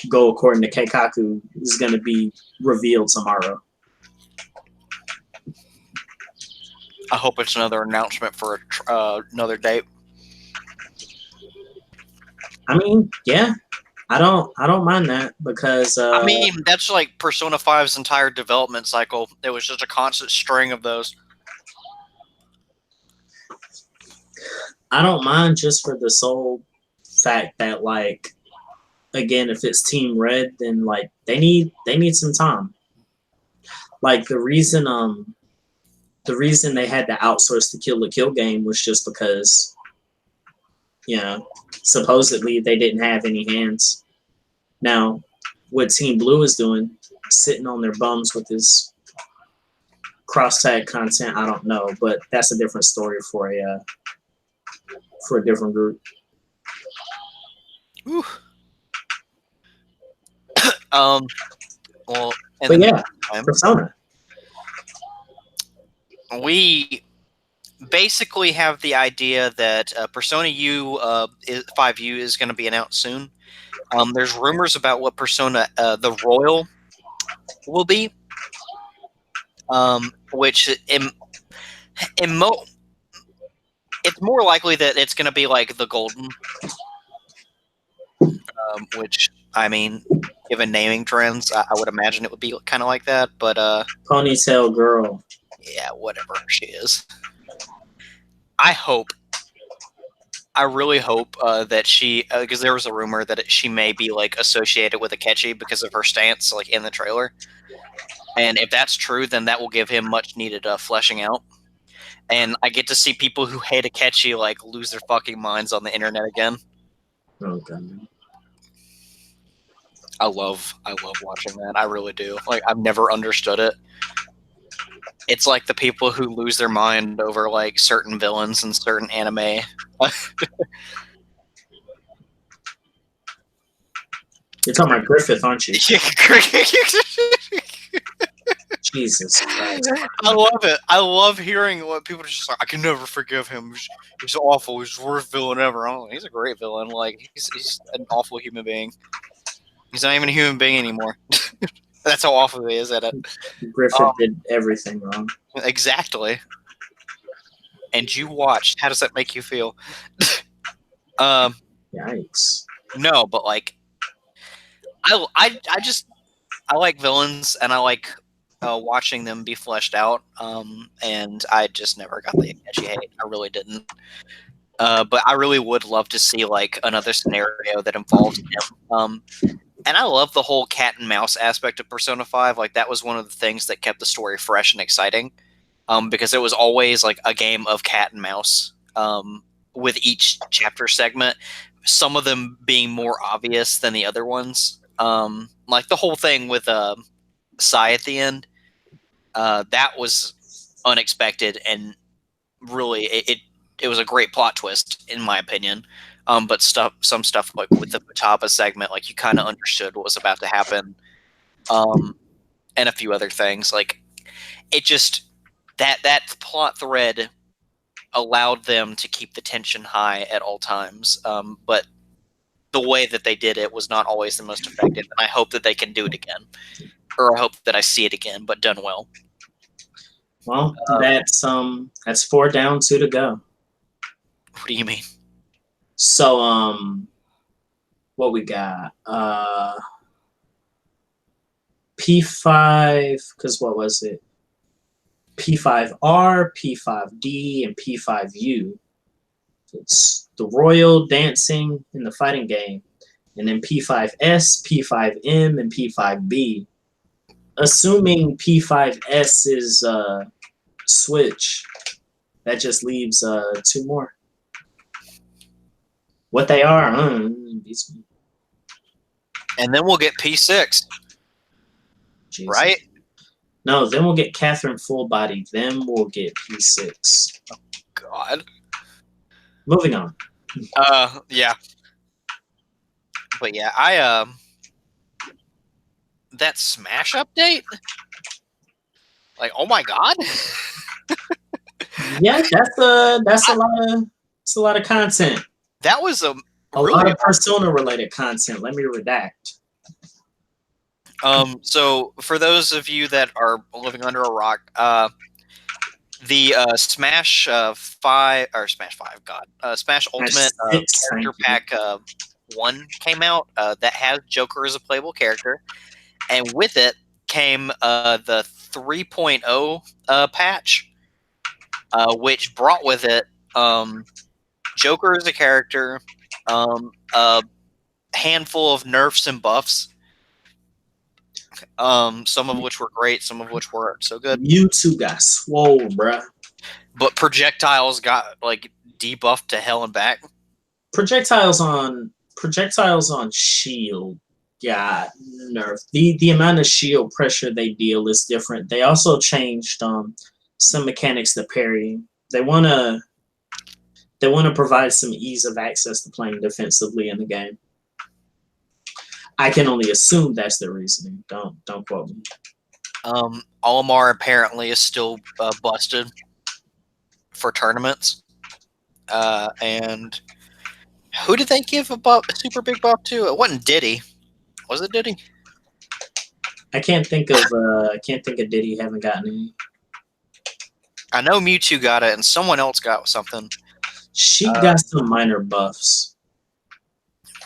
go according to Keikaku, is going to be revealed tomorrow. I hope it's another announcement for another date. I mean, yeah, I don't mind that because I mean, that's like Persona 5's entire development cycle. It was just a constant string of those. I don't mind just for the sole fact that, like, again, if it's Team Red, then like they need some time. Like the reason they had to outsource the Kill la Kill game was just because, you know, supposedly they didn't have any hands. Now, what Team Blue is doing, sitting on their bums with this cross tag content, I don't know, but that's a different story for a different group. Whew. Well, in But the yeah, meantime, Persona. we basically have the idea that Persona 5U is going to be announced soon. There's rumors about what Persona the Royal will be, which it's more likely that it's going to be like the Golden, which I mean, given naming trends, I would imagine it would be kind of like that. But Ponytail girl. yeah, whatever she is. I really hope that she, because there was a rumor that she may be like associated with Akechi because of her stance, like in the trailer. And if that's true, then that will give him much needed fleshing out. And I get to see people who hate Akechi like lose their fucking minds on the internet again. Oh god. I love watching that. I really do. Like I've never understood it. It's like the people who lose their mind over like certain villains in certain anime. You're talking about Griffith, aren't you? Jesus Christ. I love it. I love hearing what people are just like, I can never forgive him. He's awful. He's the worst villain ever. Oh, he's a great villain. Like he's an awful human being. He's not even a human being anymore. That's how awful he is at it. Griffith did everything wrong. Exactly. And you watched. How does that make you feel? Yikes. No, but like, I like villains, and I like watching them be fleshed out. And I just never got the Akechi hate. I really didn't. But I really would love to see like another scenario that involves him. And I love the whole cat and mouse aspect of Persona 5. Like that was one of the things that kept the story fresh and exciting. Because it was always like a game of cat and mouse. With each chapter segment, some of them being more obvious than the other ones. Like the whole thing with Sai at the end. That was unexpected and really it was a great plot twist in my opinion. But some stuff like with the Futaba segment, like you kind of understood what was about to happen, and a few other things. Like it just that plot thread allowed them to keep the tension high at all times. But the way that they did it was not always the most effective, and I hope that they can do it again, or I hope that I see it again, but done well. Well, that's 4 down, 2 to go. What do you mean? So, what we got? P5, because what was it? P5R, P5D, and P5U. It's the royal dancing in the fighting game. And then P5S, P5M, and P5B. Assuming P5S is Switch, that just leaves 2 more. What they are, beats me. And then we'll get P6. Jesus. Right? No, then we'll get Catherine Full Body. Then we'll get P6. Oh, God. Moving on. Yeah. But yeah, I that Smash update? Like, oh my God. Yeah, that's a lot of content. That was a lot of Persona related content. Let me redact. So for those of you that are living under a rock, the Smash 5 or Smash 5, God, Smash Ultimate Character Pack 1 came out that has Joker as a playable character, and with it came the 3.0 patch, which brought with it Joker as a character, a handful of nerfs and buffs. Some of which were great, some of which weren't so good. You two got swole, bruh. But projectiles got like debuffed to hell and back. Projectiles on shield got nerfed. The amount of shield pressure they deal is different. They also changed some mechanics to parrying. They wanna provide some ease of access to playing defensively in the game. I can only assume that's the reasoning. Don't quote me. Olimar apparently is still busted for tournaments. And who did they give a super big buff to? It wasn't Diddy. Was it Diddy? I can't think of Diddy having gotten any. I know Mewtwo got it, and someone else got something. Sheik got some minor buffs.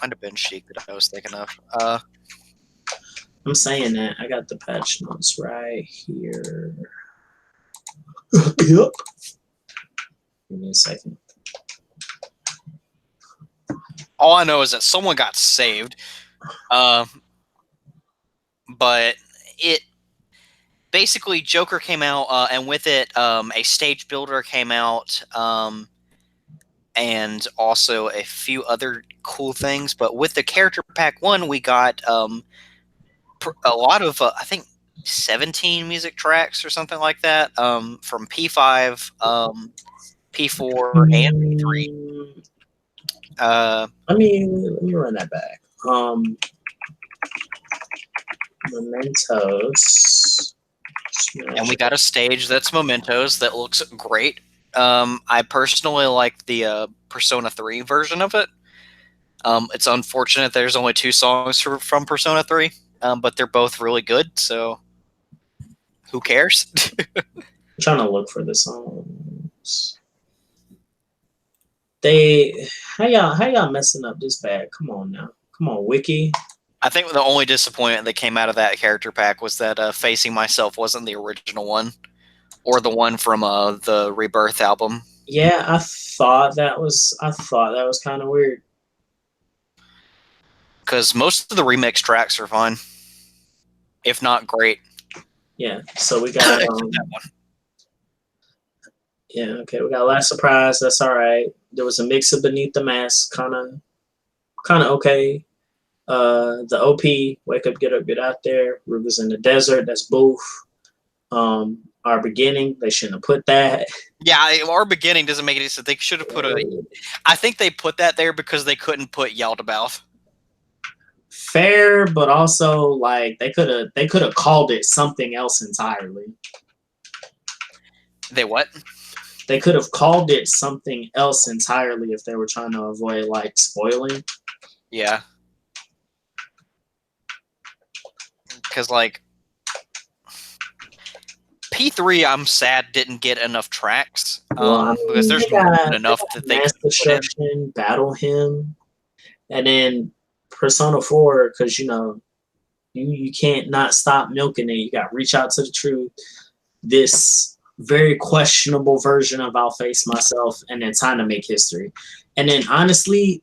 Might have been Sheik that I was thinking of. I'm saying that. I got the patch notes right here. Yep. Give me a second. All I know is that someone got saved. But it basically Joker came out, and with it, a stage builder came out, and also a few other cool things. But with the character pack 1, we got a lot of I think 17 music tracks or something like that, from P5, P4, and P3. Let me run that back. Mementos. And we got a stage that's Mementos that looks great. I personally like the Persona 3 version of it. It's unfortunate there's only 2 songs from Persona 3, but they're both really good, so who cares? I'm trying to look for the songs. How y'all messing up this bad? Come on now. Come on, Wiki. I think the only disappointment that came out of that character pack was that Facing Myself wasn't the original one, or the one from the Rebirth album. Yeah, I thought that was kind of weird. Because most of the remix tracks are fine, if not great. Yeah, so we got that one. Yeah, okay, we got Last Surprise. That's all right. There was a mix of Beneath the Mask, kind of okay. The OP, Wake Up, Get Up, Get Out There. Rivers in the Desert. That's Booth. Our Beginning. They shouldn't have put that. Yeah, Our Beginning doesn't make any sense. They should have put I think they put that there because they couldn't put Yaldabaoth. Fair, but also like they could have called it something else entirely. They what? They could have called it something else entirely if they were trying to avoid like spoiling. Yeah. Because like P3, I'm sad didn't get enough tracks. Because there's more than enough that they Mass Destruction, Battle Hymn, and then Persona 4, because you can't not stop milking it. You got Reach Out to the Truth, this very questionable version of I'll Face Myself, and then Time to Make History. And then honestly,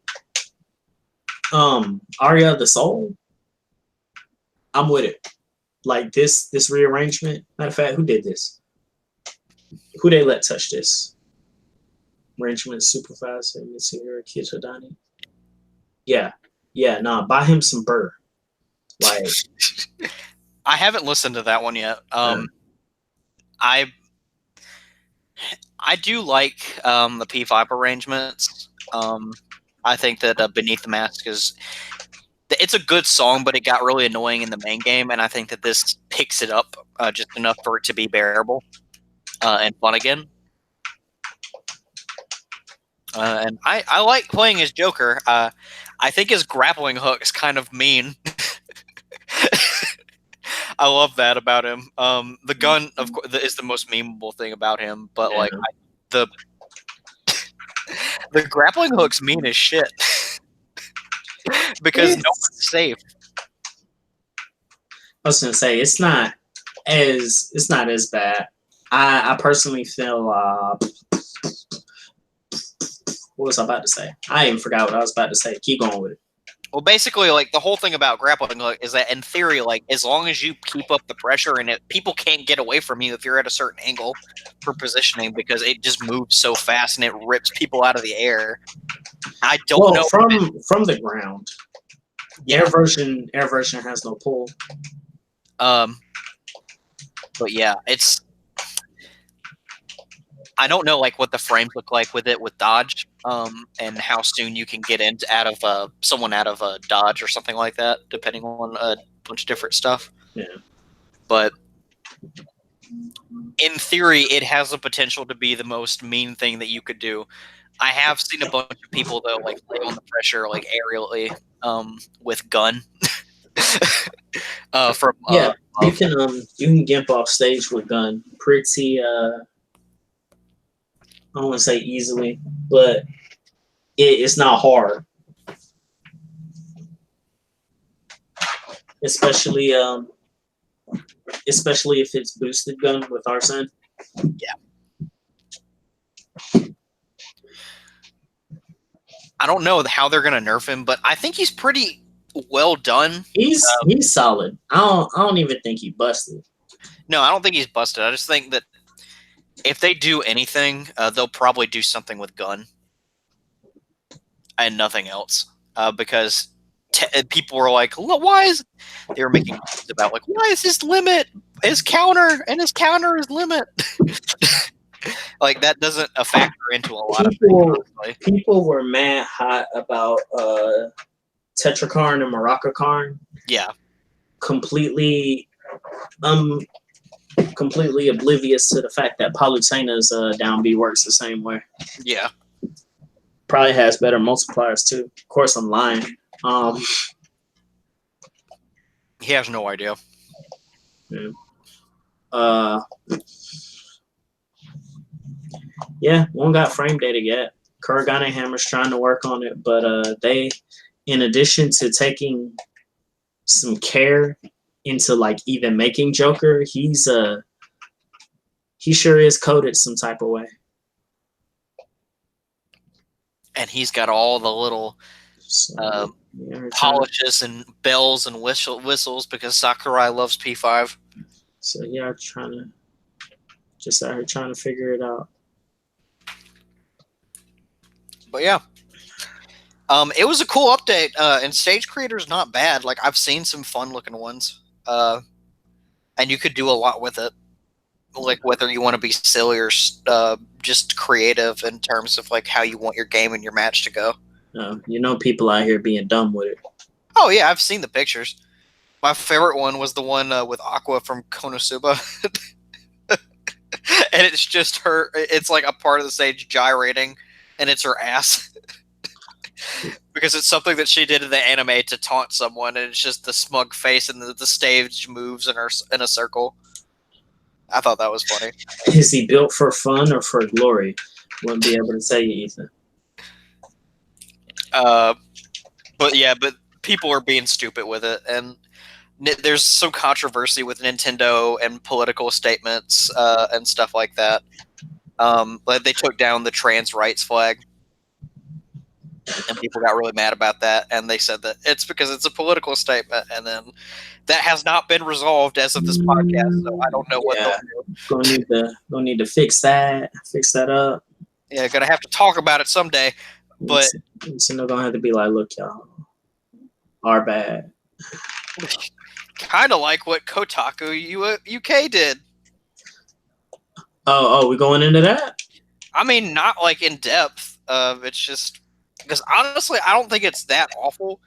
Aria of the Soul, I'm with it. Like this rearrangement. Matter of fact, who did this? Who they let touch this? Arrangement supervisor, Missy Hero, Kid Hodani. Yeah. Nah, buy him some Burr. Like I haven't listened to that one yet. I do like the P5 arrangements. I think that Beneath the Mask it's a good song, but it got really annoying in the main game, and I think that this picks it up just enough for it to be bearable and fun again. And I like playing as Joker. I think his grappling hook is kind of mean. I love that about him. The gun, of course, is the most memeable thing about him, but like the grappling hook's mean as shit. Because no one's safe. I was gonna say it's not as bad. I personally feel what was I about to say? I even forgot what I was about to say. Keep going with it. Well, basically, like the whole thing about grappling hook is that in theory, like as long as you keep up the pressure and people can't get away from you if you're at a certain angle for positioning because it just moves so fast and it rips people out of the air. I don't know from the ground. Yeah. Air version has no pull. But yeah, it's I don't know like what the frames look like with it with dodge, and how soon you can get out of someone out of a dodge or something like that, depending on a bunch of different stuff. Yeah. But in theory, it has the potential to be the most mean thing that you could do. I have seen a bunch of people though like lay on the pressure like aerially with gun. From Yeah, you can gimp off stage with gun pretty I don't want to say easily, but it's not hard. Especially if it's boosted gun with arson. Yeah. I don't know how they're gonna nerf him, but I think he's pretty well done. He's solid. I don't even think he busted. No, I don't think he's busted. I just think that if they do anything, they'll probably do something with gun and nothing else. Because people were like, "Why is?" They were making about like, "Why is his limit his counter and his counter is limit?" Like that doesn't factor into a lot of things. People were mad hot about Tetrakarn and Maracakarn. Yeah, completely oblivious to the fact that Palutena's down B works the same way. Yeah. Probably has better multipliers too. Of course, I'm lying. He has no idea. Yeah, one got frame data yet. Kuragane Hammer's trying to work on it, but they, in addition to taking some care into like even making Joker, he sure is coded some type of way. And he's got all the little polishes and bells and whistles because Sakurai loves P5. So yeah, out here trying to figure it out. But yeah. It was a cool update, and Stage Creator's not bad. Like I've seen some fun looking ones, and you could do a lot with it. Like whether you want to be silly or just creative in terms of like how you want your game and your match to go. People out here being dumb with it. Oh yeah, I've seen the pictures. My favorite one was the one with Aqua from Konosuba, and it's just her. It's like a part of the stage gyrating, and it's her ass. Because it's something that she did in the anime to taunt someone, and it's just the smug face, and the stage moves in a circle. I thought that was funny. Is he built for fun or for glory? Wouldn't be able to tell you, Ethan. But people are being stupid with it, and there's some controversy with Nintendo and political statements and stuff like that. But they took down the trans rights flag. And people got really mad about that, and they said that it's because it's a political statement, and then that has not been resolved as of this podcast. So I don't know what they'll do. Gonna need to fix that up. Yeah, gonna have to talk about it someday. But so they're gonna have to be like, look, y'all, our bad. Kind of like what Kotaku UK did. Oh, we going into that? I mean, not like in depth. It's just. Because honestly, I don't think it's that awful.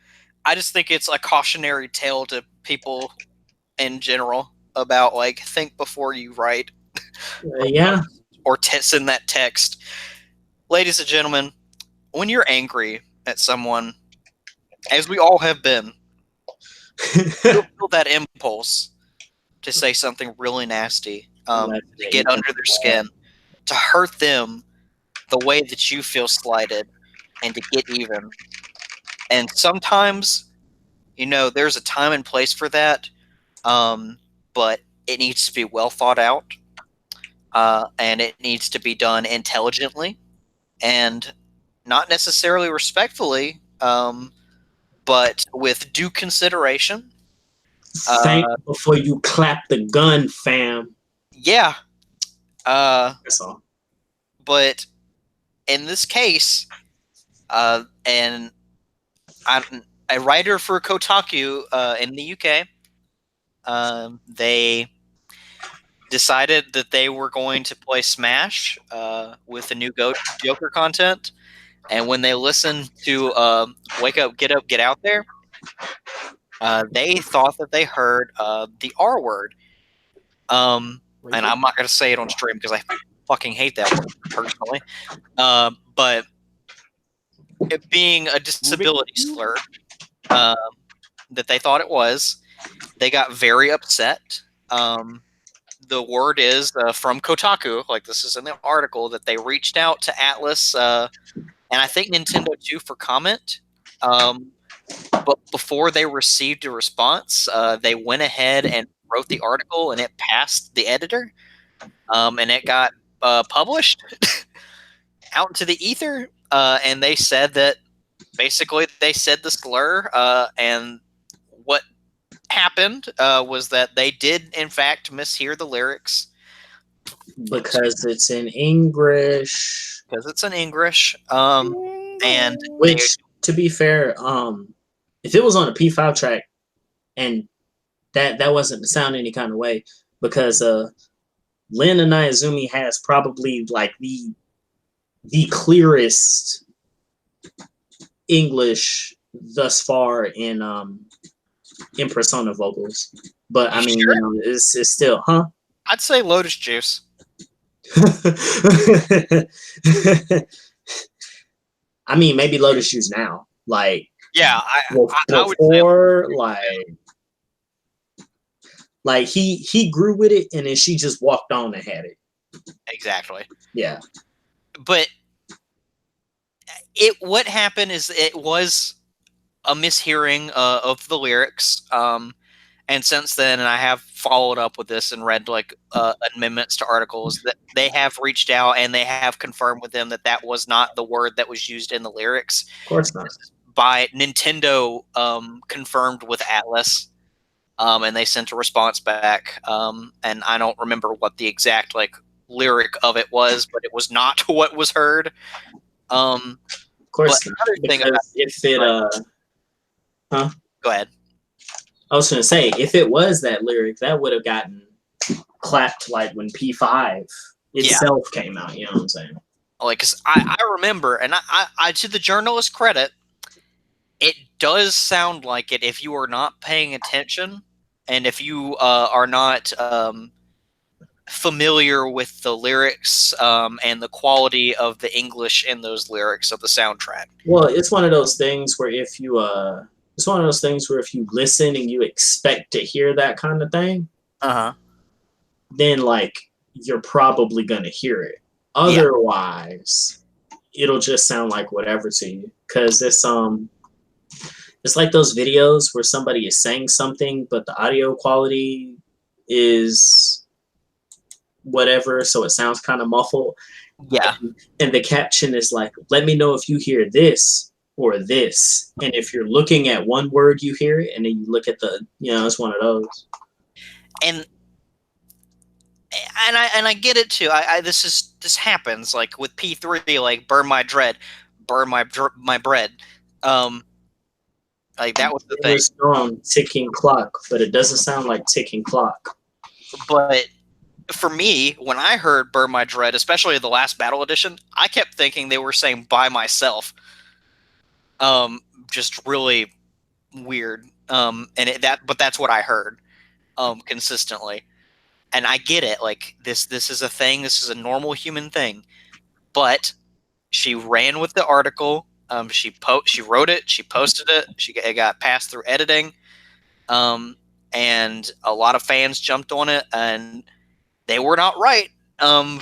I just think it's a cautionary tale to people in general about like think before you write. Yeah. Or send that text. Ladies and gentlemen, when you're angry at someone, as we all have been, you'll feel that impulse to say something really nasty, to get under their skin, to hurt them the way that you feel slighted. And to get even. And sometimes, there's a time and place for that, but it needs to be well thought out, and it needs to be done intelligently, and not necessarily respectfully, but with due consideration. Think before you clap the gun, fam. Yeah. That's all. But in this case... and I'm a writer for Kotaku in the UK. They decided that they were going to play Smash with the new Joker content. And when they listened to Wake Up, Get Out There, they thought that they heard the R word. And I'm not going to say it on stream because I fucking hate that word personally. But it being a disability slur that they thought it was, they got very upset. The word is from Kotaku, like this is in the article, that they reached out to Atlas and I think Nintendo too for comment. But before they received a response, they went ahead and wrote the article, and it passed the editor, and it got published out into the ether. And they said that basically they said the slur, and what happened was that they did in fact mishear the lyrics because it's in English. Because it's in English, and which, to be fair, if it was on a P5 track, and that wasn't to sound any kind of way, because Lin Inayazumi has probably like the clearest English thus far in Persona vocals. But I mean, sure? you know, it's still, huh? I'd say Lotus Juice. I mean, maybe Lotus Juice now. Like, yeah, I would before, like he grew with it, and then she just walked on and had it. Exactly. Yeah. But what happened is it was a mishearing of the lyrics. And since then, and I have followed up with this and read like amendments to articles that they have reached out and they have confirmed with them that that was not the word that was used in the lyrics. Of course not. By Nintendo confirmed with Atlas, and they sent a response back. And I don't remember what the exact like lyric of it was, but it was not what was heard. Of course not. Because if it huh? Go ahead. I was going to say, if it was that lyric, that would have gotten clapped like when P5 itself came out. You know what I'm saying? Like, cause I remember, and I to the journalist's credit, it does sound like it if you are not paying attention and if you are not familiar with the lyrics and the quality of the English in those lyrics of the soundtrack. Well, it's one of those things where if you it's one of those things where if you listen and you expect to hear that kind of thing, then like you're probably gonna hear it. Otherwise, it'll just sound like whatever to you. Because it's like those videos where somebody is saying something, but the audio quality is whatever, so it sounds kind of muffled. Yeah. And the caption is like, "Let me know if you hear this or this." And if you're looking at one word, you hear it, and then you look at the, you know, it's one of those. And I get it too. This happens like with P3, like burn my bread. Like that was the thing. It was ticking clock, but it doesn't sound like ticking clock. But for me, when I heard "Burn My Dread," especially the last Battle Edition, I kept thinking they were saying "by myself." Just really weird. But that's what I heard, consistently. And I get it. Like this is a thing. This is a normal human thing. But she ran with the article. She wrote it. She posted it. It got passed through editing. And a lot of fans jumped on it, and they were not right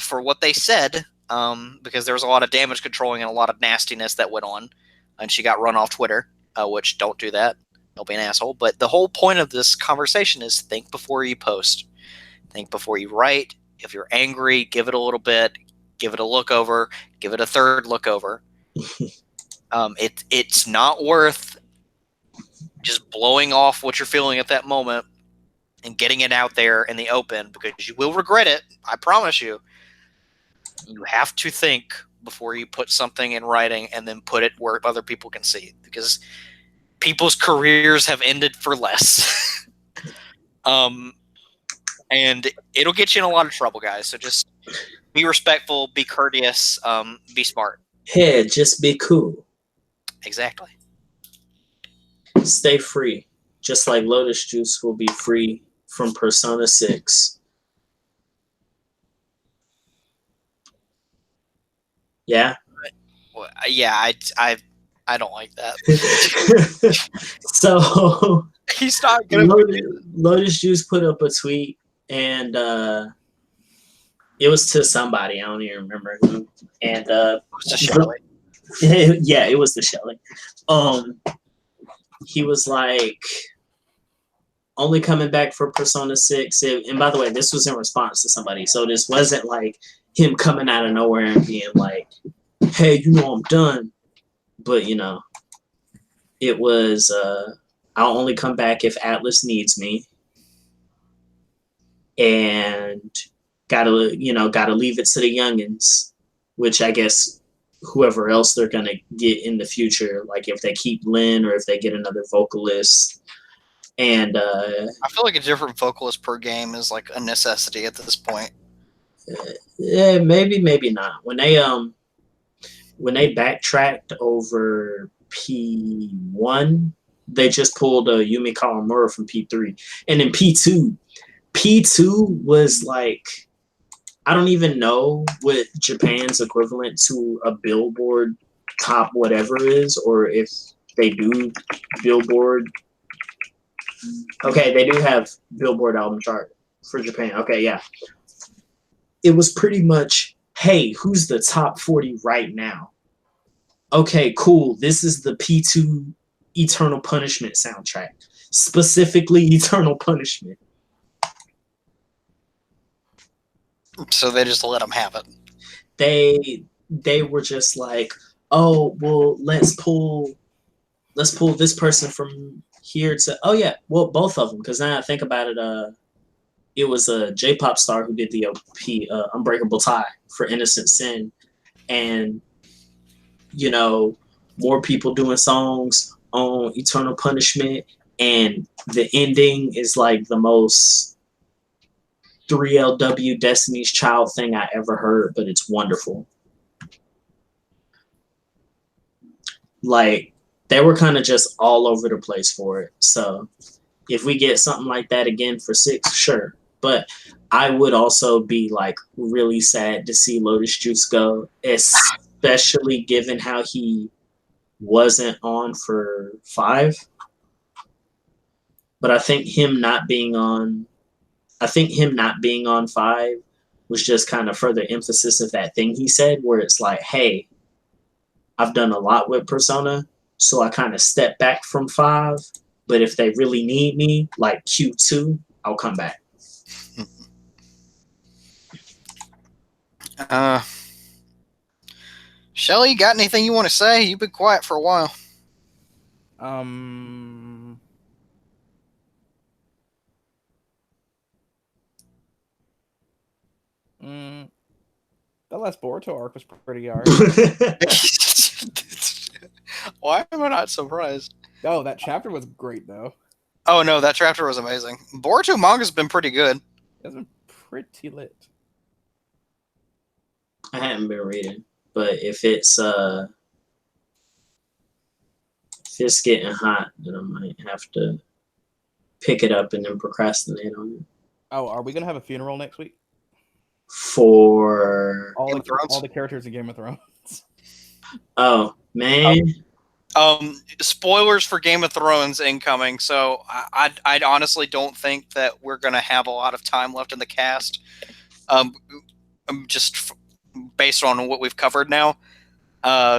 for what they said, because there was a lot of damage controlling and a lot of nastiness that went on, and she got run off Twitter, which don't do that. Don't be an asshole. But the whole point of this conversation is think before you post. Think before you write. If you're angry, give it a little bit. Give it a look over. Give it a third look over. It's not worth just blowing off what you're feeling at that moment and getting it out there in the open, because you will regret it. I promise you. You have to think before you put something in writing and then put it where other people can see it, because people's careers have ended for less. and it'll get you in a lot of trouble, guys. So just be respectful, be courteous, be smart. Yeah, just be cool. Exactly. Stay free. Just like Lotus Juice will be free from Persona 6. Yeah? Well, yeah, I don't like that. So He's not gonna. Lotus Juice put up a tweet, and it was to somebody. I don't even remember who. And yeah, it was the Shelly. He was like, only coming back for Persona 6. And by the way, this was in response to somebody. So this wasn't like him coming out of nowhere and being like, hey, I'm done. But, it was, I'll only come back if Atlas needs me. And gotta leave it to the youngins, which I guess whoever else they're gonna get in the future, like if they keep Lynn or if they get another vocalist. And I feel like a different vocalist per game is like a necessity at this point. Yeah, maybe not. When they backtracked over P1, they just pulled Yumi Kawamura from P3, and in P2 was like, I don't even know what Japan's equivalent to a Billboard top whatever is, or if they do Billboard. Okay, they do have Billboard album chart for Japan. Okay, yeah. It was pretty much, hey, who's the top 40 right now? Okay, cool. This is the P2 Eternal Punishment soundtrack. Specifically, Eternal Punishment. So they just let them have it. They were just like, oh, well, let's pull this person from here to, oh yeah, well, both of them, because now I think about it, it was a J-pop star who did the OP, Unbreakable Tie for Innocent Sin, and more people doing songs on Eternal Punishment, and the ending is like the most 3LW Destiny's Child thing I ever heard, but it's wonderful. Like, they were kind of just all over the place for it. So if we get something like that again for 6, sure. But I would also be like really sad to see Lotus Juice go, especially given how he wasn't on for 5. But I think him not being on 5 was just kind of further emphasis of that thing he said, where it's like, hey, I've done a lot with Persona, so I kind of step back from 5. But if they really need me, like Q2, I'll come back. Shelly, got anything you want to say? You've been quiet for a while. The last Boruto arc was pretty alright. Why am I not surprised? Oh, that chapter was great though. Oh no, that chapter was amazing. Boruto manga's been pretty good. It's been pretty lit. I haven't been reading, but if it's getting hot, then I might have to pick it up and then procrastinate on it. Oh, are we gonna have a funeral next week? For all the characters in Game of Thrones. Oh man. Spoilers for Game of Thrones incoming. So I honestly don't think that we're gonna have a lot of time left in the cast. Just based on what we've covered now.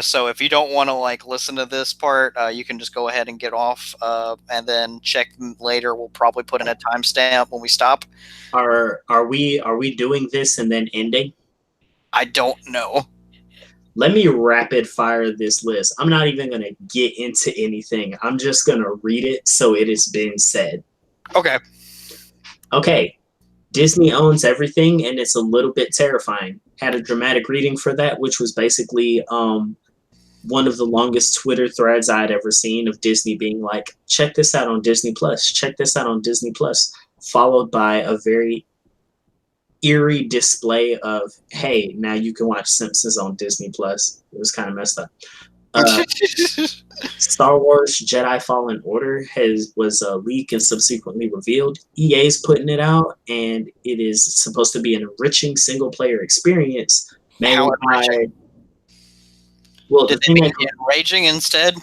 So if you don't want to listen to this part, you can just go ahead and get off, and then check later. We'll probably put in a timestamp when we stop. Are we doing this and then ending? I don't know. Let me rapid fire this list. I'm not even gonna get into anything. I'm just gonna read it so it has been said. Okay. Okay. Disney owns everything, and it's a little bit terrifying. Had a dramatic reading for that, which was basically one of the longest Twitter threads I'd ever seen of Disney being like, check this out on Disney Plus, check this out on Disney Plus, followed by a very eerie display of, hey, now you can watch Simpsons on Disney Plus. It was kind of messed up. Star Wars Jedi Fallen Order was a leak and subsequently revealed. EA's putting it out, and it is supposed to be an enriching single player experience made How by. enriching? Well, Did the they thing mean that enraging instead?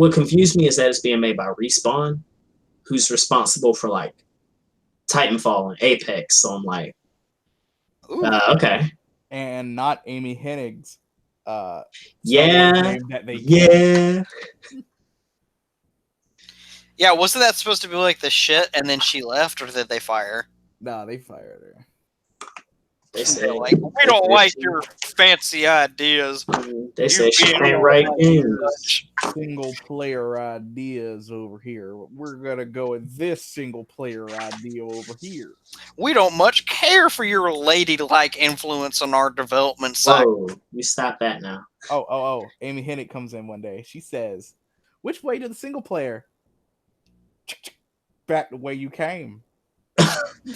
what confused me is that it's being made by Respawn, who's responsible for like Titanfall and Apex. So I'm like, Ooh. okay, And not Amy Hennig's Star yeah, Wars game that they yeah. Yeah, wasn't that supposed to be like the shit and then she left, or did they fire? Nah, they fired her. They They're say like, we don't like your fancy ideas. They say You she being can't real write like games. Single player ideas over here. We're gonna go with this single player idea over here. We don't much care for your ladylike influence on our development side. Whoa, you stop that now. Oh. Amy Hennig comes in one day. She says, "Which way to the single player?" Back the way you came.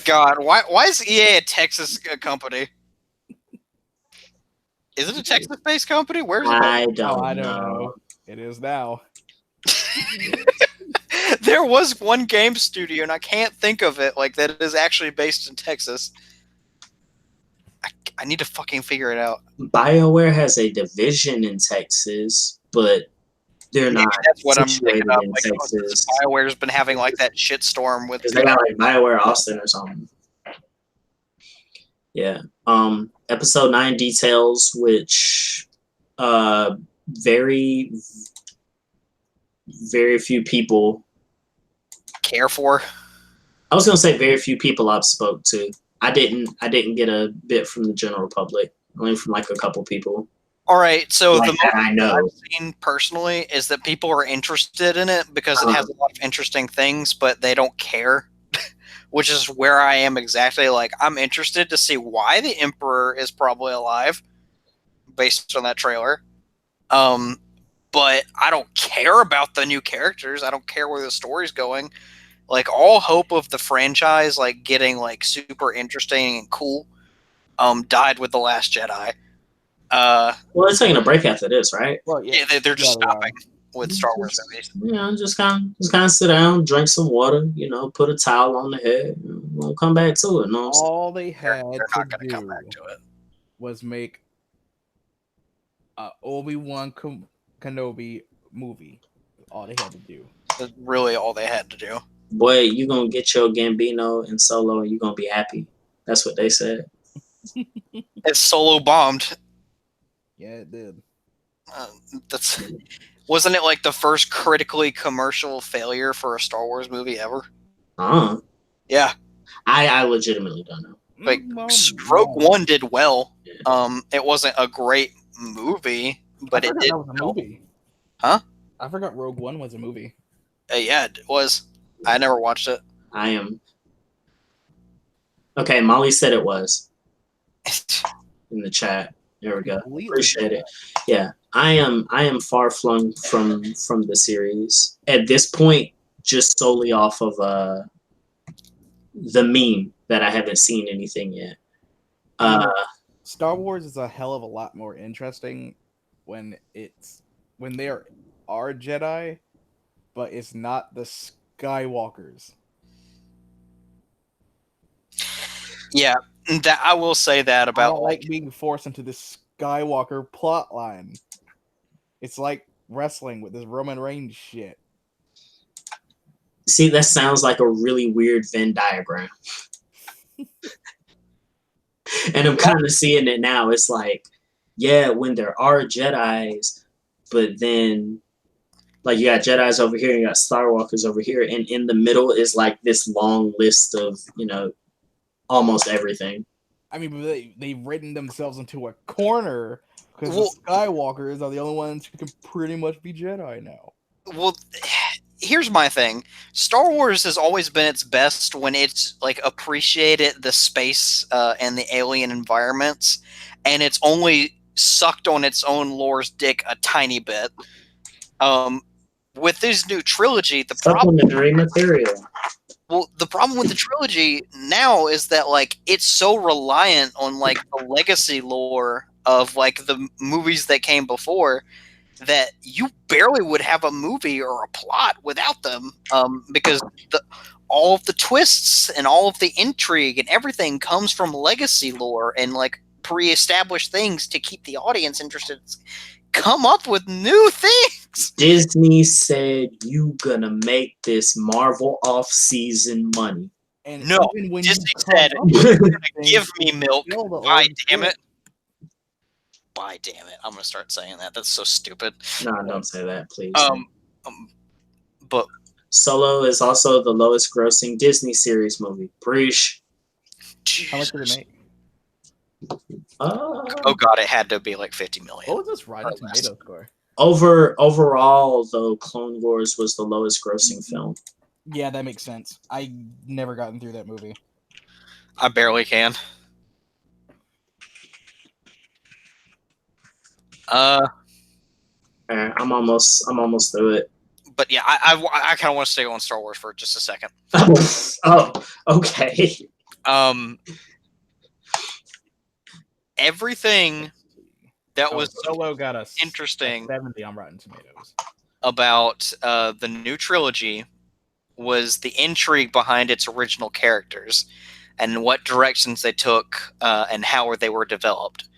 God, why is EA a Texas company? Is it a Texas-based company? Where's it? I don't I don't know. know. It is now. There was one game studio, and I can't think of it, like that is actually based in Texas. I need to fucking figure it out. BioWare has a division in Texas, but they're Maybe not that's what I'm situated thinking of. in Like, Texas. BioWare's been having like that shitstorm with. Because they got like BioWare Austin or something. Yeah. Episode 9 details, which very few people care for. I was gonna say very few people I've spoke to. I didn't get a bit from the general public, only from like a couple people. All right, so Like the most I know I've seen personally is that people are interested in it because it has a lot of interesting things, but they don't care, which is where I am exactly. Like, I'm interested to see why the Emperor is probably alive, based on that trailer. But I don't care about the new characters. I don't care where the story's going. Like, all hope of the franchise, like, getting like super interesting and cool, died with The Last Jedi. well, they're taking a break after this, right? Well, yeah, they're just stopping with Star Wars movies. You know, just kind of sit down, drink some water, you know, put a towel on the head, and we'll come back to it. No, all they had They're not to going to come do back to it. was make a Obi-Wan Kenobi movie. All they had to do. That's really all they had to do. boy, you gonna get your Gambino and Solo, and you gonna be happy. That's what they said. It's Solo bombed. Yeah, it did. Wasn't it like the first critically commercial failure for a Star Wars movie ever? Yeah. I legitimately don't know. Like, Rogue One did well. It wasn't a great movie, but it did. That was a movie. Huh? I forgot Rogue One was a movie. Yeah, it was. I never watched it. I am. Okay, Molly said it was in the chat. There we go. Appreciate it. Yeah, I am far flung from the series at this point, just solely off of the meme that I haven't seen anything yet. Star Wars is a hell of a lot more interesting when there are Jedi, but it's not the Skywalkers. Yeah, that I will say that about. I don't like being forced into this Skywalker plot line. It's like wrestling with this Roman Reigns shit. See, that sounds like a really weird Venn diagram. And I'm kind of seeing it now. It's like, yeah, when there are Jedis, but then like you got Jedis over here, you got Skywalkers over here, and in the middle is like this long list of, you know, almost everything. I mean, they've written themselves into a corner because the Skywalkers are the only ones who can pretty much be Jedi now. Well, here's my thing. Star Wars has always been its best when it's like appreciated the space and the alien environments, and it's only sucked on its own lore's dick a tiny bit. With this new trilogy, the supplementary material. Well, the problem with the trilogy now is that like it's so reliant on like the legacy lore of like the movies that came before that you barely would have a movie or a plot without them, because all of the twists and all of the intrigue and everything comes from legacy lore and like pre-established things to keep the audience interested. Come up with new things. Disney said you gonna make this Marvel off-season money. And No, even when Disney you come said, up with "You're gonna things, give me milk." still the Why, old damn shit. it! Why, damn it! I'm gonna start saying that. That's so stupid. Nah, don't say that, please. But Solo is also the lowest grossing Disney series movie. Breach. How much did it Jesus. make? Oh god, it had to be like 50 million. What was this Rotten Or less. Tomato score? Overall, though, Clone Wars was the lowest grossing film. Yeah, that makes sense. I never gotten through that movie. I barely can. I'm almost through it. But yeah, I kind of want to stay on Star Wars for just a second. Oh, okay. Everything that was Solo got us interesting 70 on Rotten Tomatoes. about the new trilogy was the intrigue behind its original characters and what directions they took and how they were developed.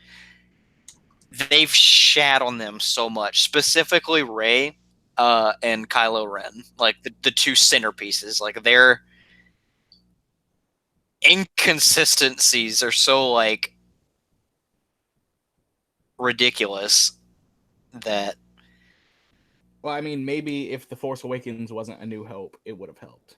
They've shat on them so much, specifically Rey and Kylo Ren, like the two centerpieces. Like their inconsistencies are so like ridiculous that. Well, I mean, maybe if The Force Awakens wasn't A New Hope, it would have helped.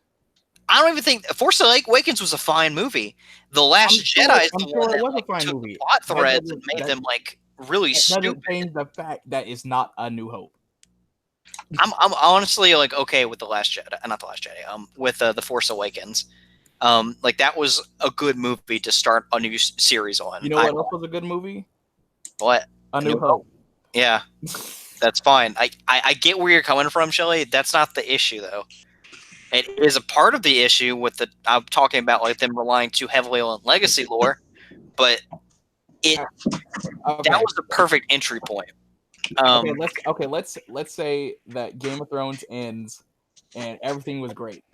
I don't even think Force Awakens was a fine movie. The Last Jedi is the one that like, took the plot threads and made them like really stupid. Doesn't change the fact that it's not A New Hope. I'm honestly like okay with the Last Jedi, not the Last Jedi. With the Force Awakens, like that was a good movie to start a new series on. You know what else was a good movie? What? A New Hope. Yeah, that's fine. I get where you're coming from, Shelley. That's not the issue though. It is a part of the issue with the I'm talking about like them relying too heavily on legacy lore, but that was the perfect entry point. Let's say that Game of Thrones ends and everything was great,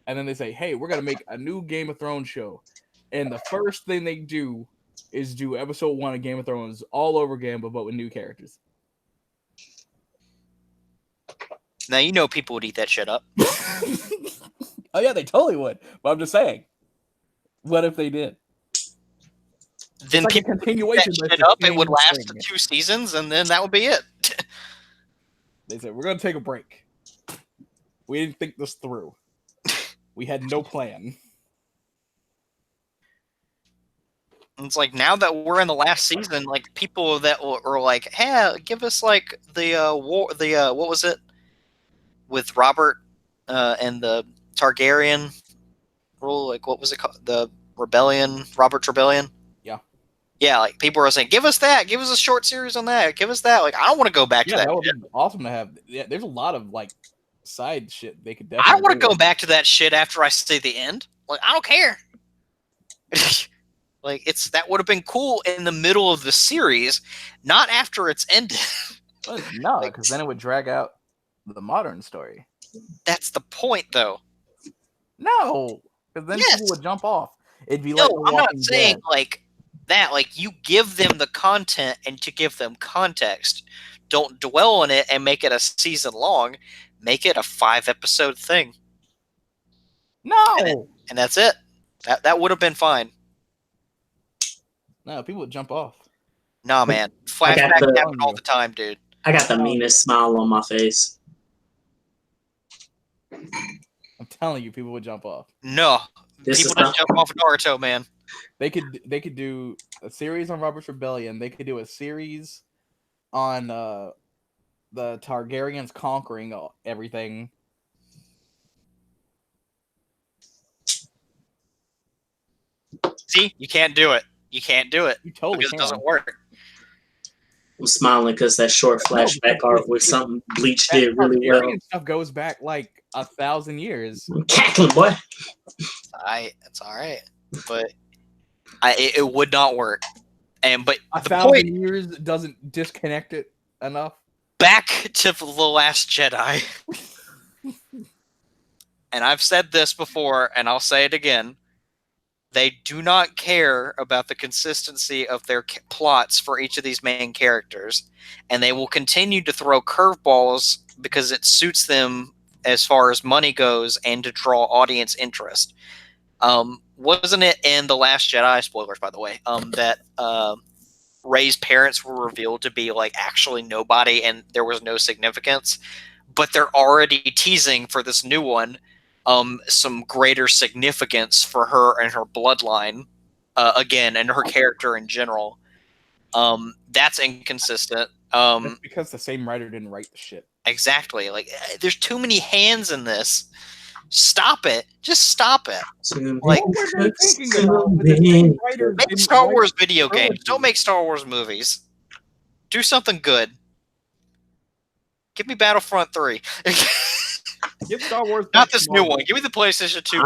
and then they say, "Hey, we're gonna make a new Game of Thrones show," and the first thing they do is do episode 1 of Game of Thrones all over again, but with new characters. Now you know people would eat that shit up. Oh yeah, they totally would. But I'm just saying, what if they did? Then like people continuation would eat that shit up. It would last 2 seasons, and then that would be it. They said we're gonna take a break. We didn't think this through. We had no plan. It's like now that we're in the last season, like people that are like, "Hey, give us like the what was it with Robert and the Targaryen rule? Like what was it called? The rebellion, Robert's rebellion." Yeah, like people are saying, "Give us that. Give us a short series on that. Give us that." Like I don't want to go back to that. That would be awesome to have. Yeah, there's a lot of like side shit they could definitely. I don't want to go back to that shit after I see the end. Like I don't care. Like that would have been cool in the middle of the series, not after it's ended. No, because then it would drag out the modern story. That's the point, though. No, because then people would jump off. It'd be like I'm not saying like that. Like you give them the content and to give them context. Don't dwell on it and make it a season long. Make it a 5-episode thing. No, and that's it. That would have been fine. No, people would jump off. Nah, man. Flashbacks happen all the time, dude. I got the meanest smile on my face. I'm telling you, people would jump off. No. People don't jump off Naruto, man. They could do a series on Robert's Rebellion. They could do a series on the Targaryens conquering everything. See, you can't do it. You can't do it. You totally because can. It doesn't work. I'm smiling because that short flashback art with something Bleach did really well. Targaryen stuff goes back like 1,000 years. I'm cackling, boy. It's all right, but it would not work. But 1,000 years doesn't disconnect it enough. Back to The Last Jedi. And I've said this before, and I'll say it again. They do not care about the consistency of their plots for each of these main characters, and they will continue to throw curveballs because it suits them as far as money goes and to draw audience interest. Wasn't it in The Last Jedi, spoilers by the way, that Rey's parents were revealed to be like actually nobody and there was no significance, but they're already teasing for this new one some greater significance for her and her bloodline again, and her character in general. That's inconsistent. That's because the same writer didn't write the shit. Exactly. Like, there's too many hands in this. Stop it. Just stop it. Like, make Star Wars video games. Don't make Star Wars movies. Do something good. Give me Battlefront 3. Give Star Wars. Not this new one. Give me the PlayStation 2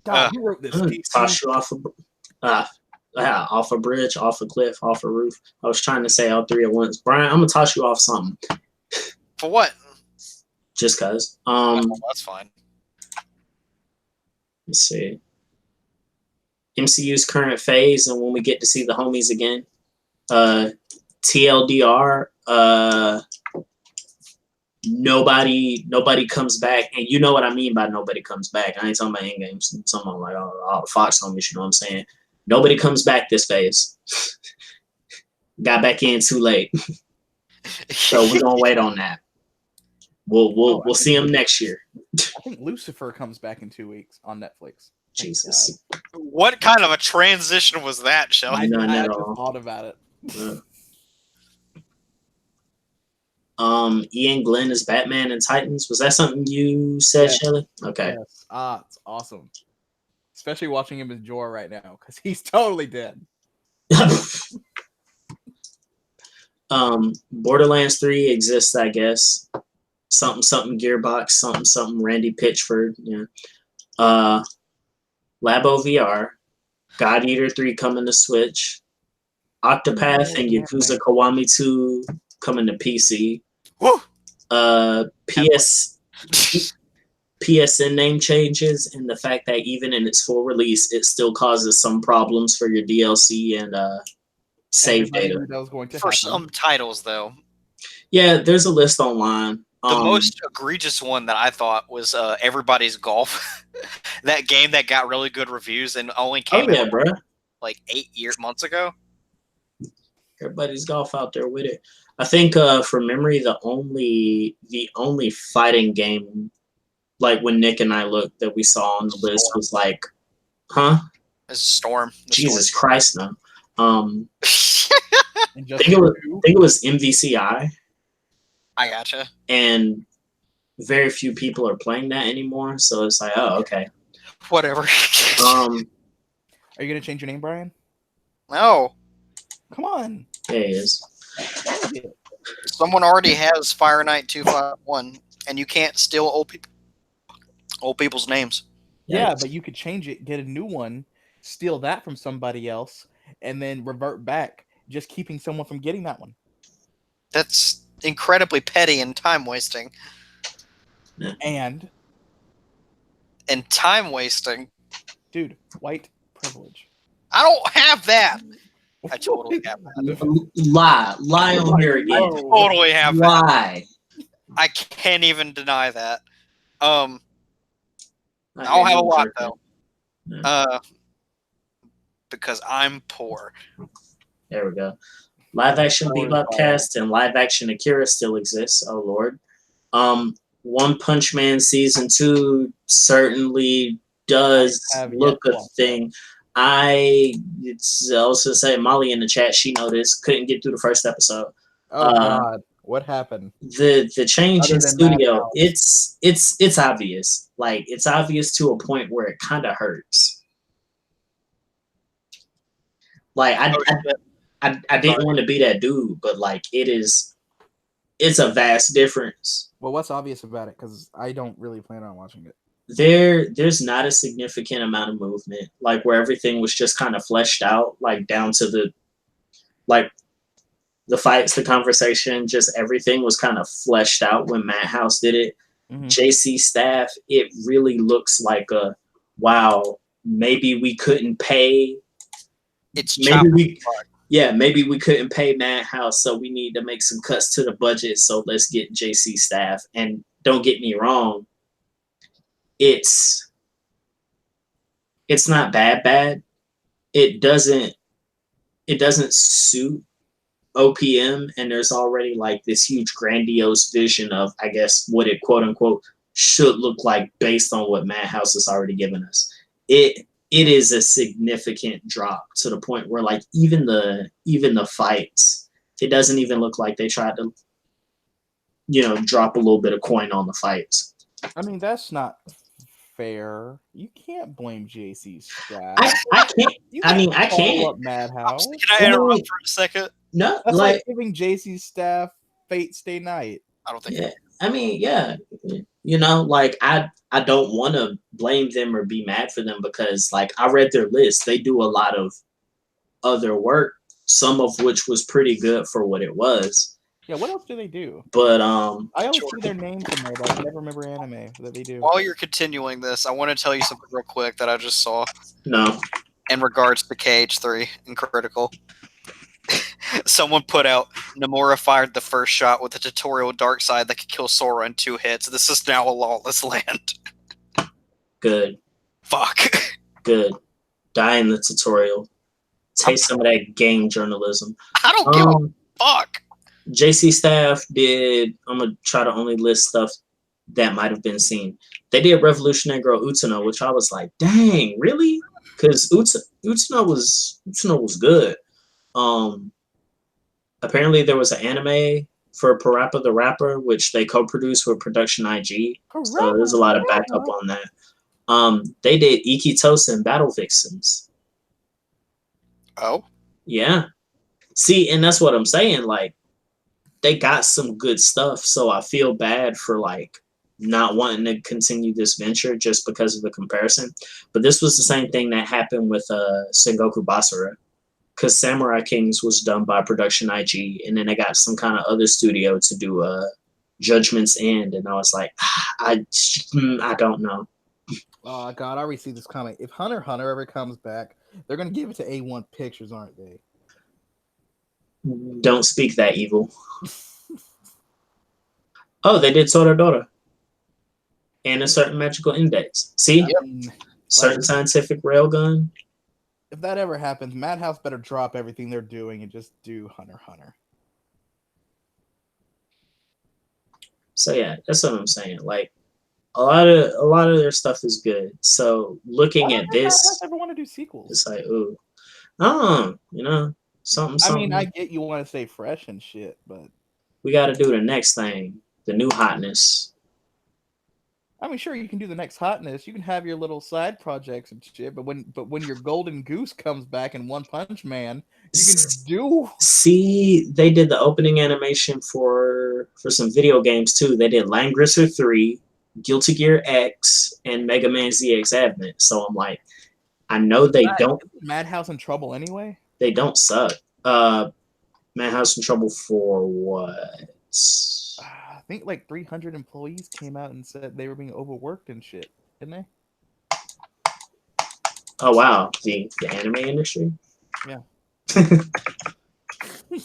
God, who wrote this? Toss you off a bridge, off a cliff, off a roof. I was trying to say all three at once. Brian, I'm gonna toss you off something. For what? Just cause. That's fine. Let's see. MCU's current phase, and when we get to see the homies again. TLDR. Nobody comes back, and you know what I mean by nobody comes back. I ain't talking about in games. I'm talking about like all the Fox homies. You know what I'm saying? Nobody comes back this phase. Got back in too late, so we're gonna wait on that. We'll see him next year. I think Lucifer comes back in 2 weeks on Netflix. Jesus, what kind of a transition was that, Shelly? I just thought about it. Ian Glenn is Batman and Titans. Was that something you said, Shelly? Okay. Yes. It's awesome. Especially watching him as Jorah right now, because he's totally dead. Borderlands 3 exists, I guess. Something Gearbox, something Randy Pitchford. Yeah. Labo VR, God Eater 3 coming to Switch, Octopath and Yakuza Kiwami 2 coming to PC. Woo! PSN name changes, and the fact that even in its full release, it still causes some problems for your DLC and save data. For some titles, though. Yeah, there's a list online. The most egregious one that I thought was Everybody's Golf. That game that got really good reviews and only came out like 8 months ago. Everybody's Golf out there with it. I think from memory, the only fighting game, like when Nick and I looked, that we saw on the list was like, It's Storm. Jesus Christ, no. I think it was MVCI. I gotcha. And very few people are playing that anymore, so it's like, oh, okay. Whatever. Are you gonna change your name, Brian? No. Come on. Yeah, he is. Someone already has Fire Knight 251, and you can't steal old people's names. Yeah, but you could change it, get a new one, steal that from somebody else, and then revert back, just keeping someone from getting that one. That's incredibly petty and time wasting. And time wasting. Dude, white privilege. I don't have that. I totally have that. Lie on here again. I totally have that. I can't even deny that. I don't have a lot though. Because I'm poor. There we go. Live action Bebop cast and live action Akira still exists. Oh Lord. One Punch Man season 2 certainly does look a thing. It's also say Molly in the chat, she noticed, couldn't get through the first episode. Oh God, what happened? The change in studio, it's obvious. Like, it's obvious to a point where it kind of hurts. Like Oh, shit. I didn't want to be that dude, but like it's a vast difference. Well, what's obvious about it? Because I don't really plan on watching it. There's not a significant amount of movement, like where everything was just kind of fleshed out, like down to the fights, the conversation, just everything was kind of fleshed out when Madhouse did it. Mhm. JC staff, it really looks like a wow. Maybe we couldn't pay. It's Maybe we couldn't pay Madhouse, so we need to make some cuts to the budget. So let's get JC staff. And don't get me wrong, it's not bad. It doesn't suit OPM, and there's already like this huge grandiose vision of, I guess, what it quote unquote should look like based on what Madhouse has already given us. It is a significant drop to the point where like even the fights, it doesn't even look like they tried to, drop a little bit of coin on the fights. I mean, that's not fair. You can't blame JC's staff. I can't. I Follow can't. up Madhouse. Can I interrupt for a second? No, That's like like giving JC's staff Fate Stay Night. I don't think. yeah. I mean, yeah. Like I don't want to blame them or be mad for them because like I read their list. They do a lot of other work, some of which was pretty good for what it was. Yeah, what else do they do? But I always see their names in there, but I never remember anime that they do. While you're continuing this, I want to tell you something real quick that I just saw no. in regards to KH3 and Critical. Someone put out Nomura fired the first shot with a tutorial dark side that could kill Sora in 2 hits. This is now a lawless land. Good. Fuck. Good. Die in the tutorial. Take some of that game journalism. I don't give a fuck. JC staff did. I'm gonna try to only list stuff that might have been seen. They did Revolutionary Girl Utano, which I was like, dang, really? Because Utano was good. Apparently there was an anime for Parappa the Rapper, which they co-produced with Production IG. So there's a lot of backup on that. They did Ikitos and Battle Vixens. Oh? Yeah. See, and that's what I'm saying. Like, they got some good stuff, so I feel bad for like not wanting to continue this venture just because of the comparison. But this was the same thing that happened with Sengoku Basara, because Samurai Kings was done by Production IG, and then they got some kind of other studio to do Judgment's End, and I was like, I don't know. Oh God, I already see this comment. If Hunter x Hunter ever comes back, they're gonna give it to A1 Pictures, aren't they? Don't speak that evil. Oh, they did Toradora. And a certain magical index. See? Certain scientific railgun. If that ever happens, Madhouse better drop everything they're doing and just do Hunter x Hunter. So yeah, that's what I'm saying. Like a lot of their stuff is good. So looking at this, I ever want to do sequels. it's like, ooh, something. I mean, I get you want to stay fresh and shit, but we got to do the next thing, the new hotness. I mean, sure, you can do the next hotness. You can have your little side projects and shit, but when your Golden Goose comes back in One Punch Man, you can do. See, they did the opening animation for some video games too. They did Langrisser 3, Guilty Gear X, and Mega Man ZX Advent. So I'm like, I know they don't. Madhouse in trouble anyway. They don't suck. Madhouse in trouble for what? I think like 300 employees came out and said they were being overworked and shit, didn't they? Oh wow, the anime industry. Yeah.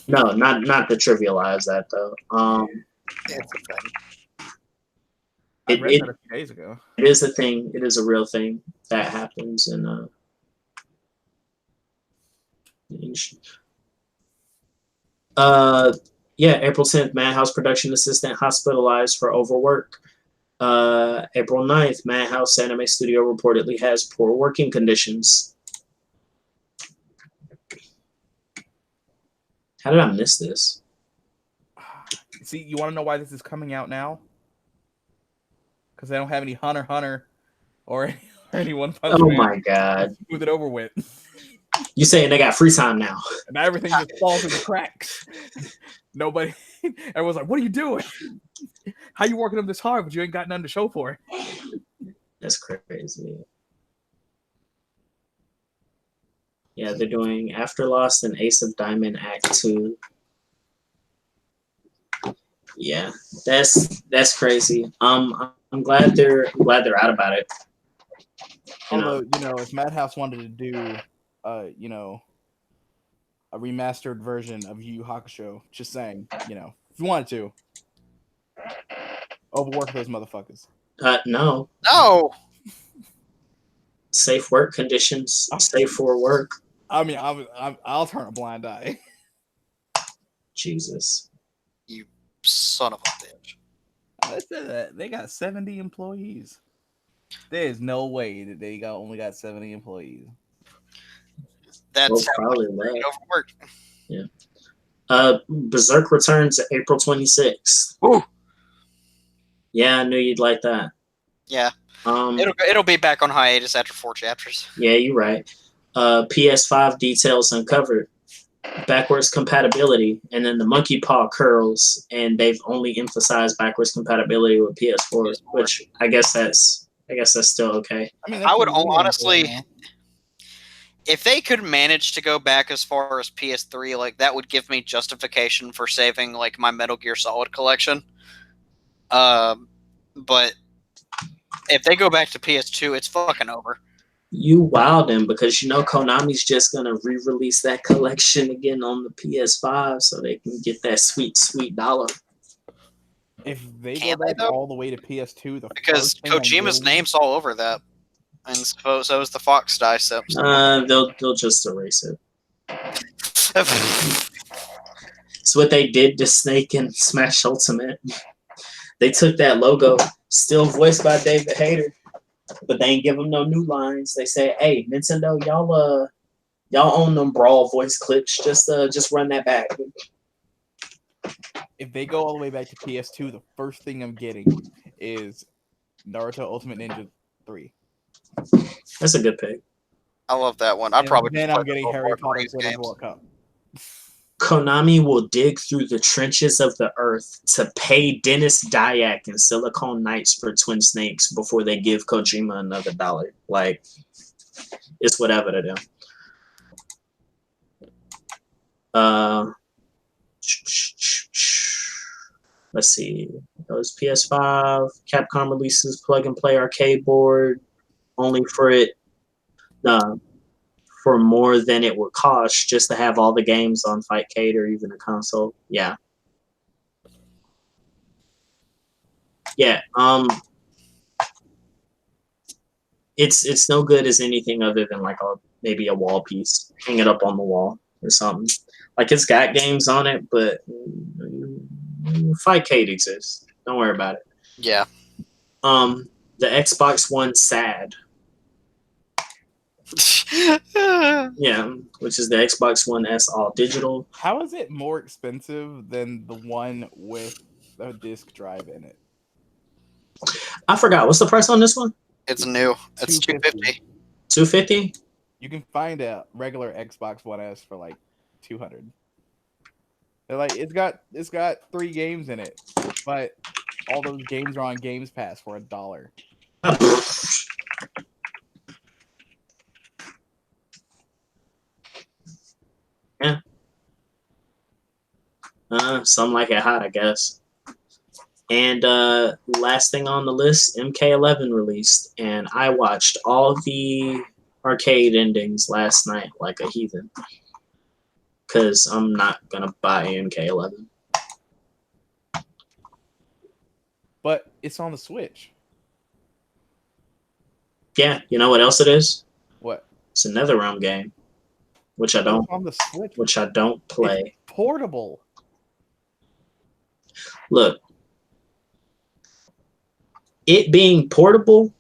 No, not to trivialize that though. It's a thing. I read that a few days ago. It is a thing. It is a real thing that happens in the industry. Yeah, April 10th, Madhouse production assistant hospitalized for overwork. April 9th, Madhouse Anime Studio reportedly has poor working conditions. How did I miss this? See, you want to know why this is coming out now? Because they don't have any Hunter x Hunter or any One Punch Man. Oh my god. Smooth it over with. You saying they got free time now? And everything just falls through the cracks. Nobody, everyone's like, "What are you doing? How you working them this hard, but you ain't got nothing to show for it?" That's crazy. Yeah, they're doing After Lost and Ace of Diamond Act 2. Yeah, that's crazy. I'm glad they're out about it. Although, if Madhouse wanted to do, a remastered version of Yu Yu Hakusho, just saying, if you wanted to, overwork those motherfuckers. No. No. Safe work conditions. Safe for work. I mean, I'll turn a blind eye. Jesus. You son of a bitch. I said that they got 70 employees. There's no way that they only got 70 employees. That's probably overworked. Yeah. Berserk returns April 26th. Ooh. Yeah, I knew you'd like that. Yeah. It'll be back on hiatus after 4 chapters. Yeah, you're right. PS5 details uncovered. Backwards compatibility, and then the monkey paw curls, and they've only emphasized backwards compatibility with PS4, which I guess that's still okay. I mean, I would honestly, if they could manage to go back as far as PS3, like that would give me justification for saving like my Metal Gear Solid collection. But if they go back to PS2, it's fucking over. You wildin' because Konami's just gonna re-release that collection again on the PS5 so they can get that sweet dollar. If they go back all the way to PS2, because Kojima's name's all over that, and so is the Fox Diceps. They'll just erase it. It's what they did to Snake in Smash Ultimate. They took that logo, still voiced by David Hayter, but they ain't give them no new lines. They say, "Hey, Nintendo, y'all own them Brawl voice clips. Just run that back." If they go all the way back to PS2, the first thing I'm getting is Naruto Ultimate Ninja 3. That's a good pick. I love that one. I'm getting Harry Potter World Cup. Konami will dig through the trenches of the earth to pay Dennis Dyack and Silicon Knights for Twin Snakes before they give Kojima another $1. Like, it's whatever to them. Let's see. Those PS5, Capcom releases plug and play arcade board only for more than it would cost just to have all the games on Fightcade or even a console. Yeah. Yeah. It's no good as anything other than like maybe a wall piece. Hang it up on the wall or something. Like it's got games on it, but Fightcade exists. Don't worry about it. Yeah. The Xbox One SAD. Yeah, which is the Xbox One S all digital. How is it more expensive than the one with the disc drive in it? I forgot. What's the price on this one? It's new. It's $250. $250? You can find a regular Xbox One S for like $200. They're like it's got 3 games in it, but all those games are on Games Pass for $1. Yeah. Some like it hot, I guess. And last thing on the list, MK11 released, and I watched all the arcade endings last night like a heathen. Because I'm not going to buy MK11. But it's on the Switch. Yeah, you know what else it is? What? It's a NetherRealm game. Which I don't on the Switch. Which I don't play. It's portable. Look. It being portable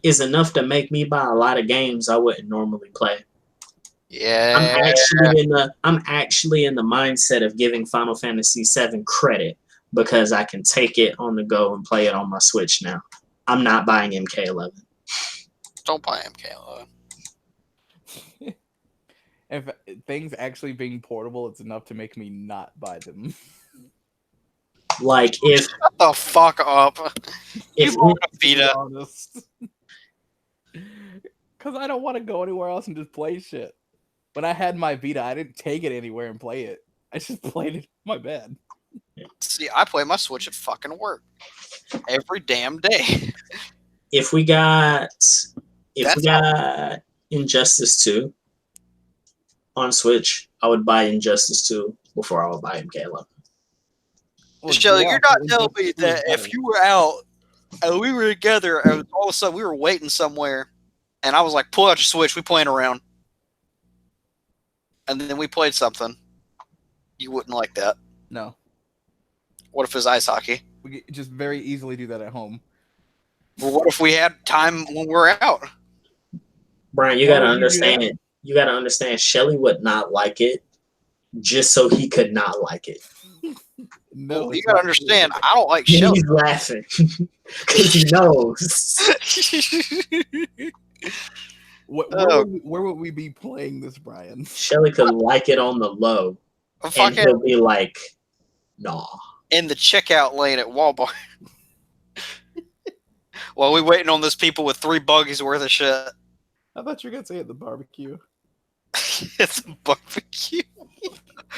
is enough to make me buy a lot of games I wouldn't normally play. Yeah. I'm actually in the mindset of giving Final Fantasy VII credit because I can take it on the go and play it on my Switch now. I'm not buying MK11. Don't buy MK11. If things actually being portable, it's enough to make me not buy them. Like if Shut the fuck up. if You want a To be Vita. honest. Because I don't want to go anywhere else and just play shit. When I had my Vita, I didn't take it anywhere and play it. I just played it in my bed. See, I play my Switch at fucking work every damn day. if we got That's Injustice 2 on Switch, I would buy Injustice 2 before I would buy MK11. Well, Shelly, yeah, you're not but telling me Injustice 2 is that better. if you were out and we were together and all of a sudden we were waiting somewhere and I was like, pull out your Switch, we playing around. And then we played something. You wouldn't like that. No. What if it's ice hockey? We could just very easily do that at home. Well, what if we had time when we're out? Brian, you Why gotta would you do that? understand. You gotta understand. Shelly would not like it just so he could not like it. No, Well, you it's gotta not understand, true. I don't like Shelly. He's laughing because he knows. Where would we be playing this, Brian? Shelly could like it on the low, and Fucking he'll be like, "Nah." in the checkout lane at Walmart. While we waiting on those people with 3 buggies worth of shit. I thought you were gonna say at the barbecue. It's a barbecue.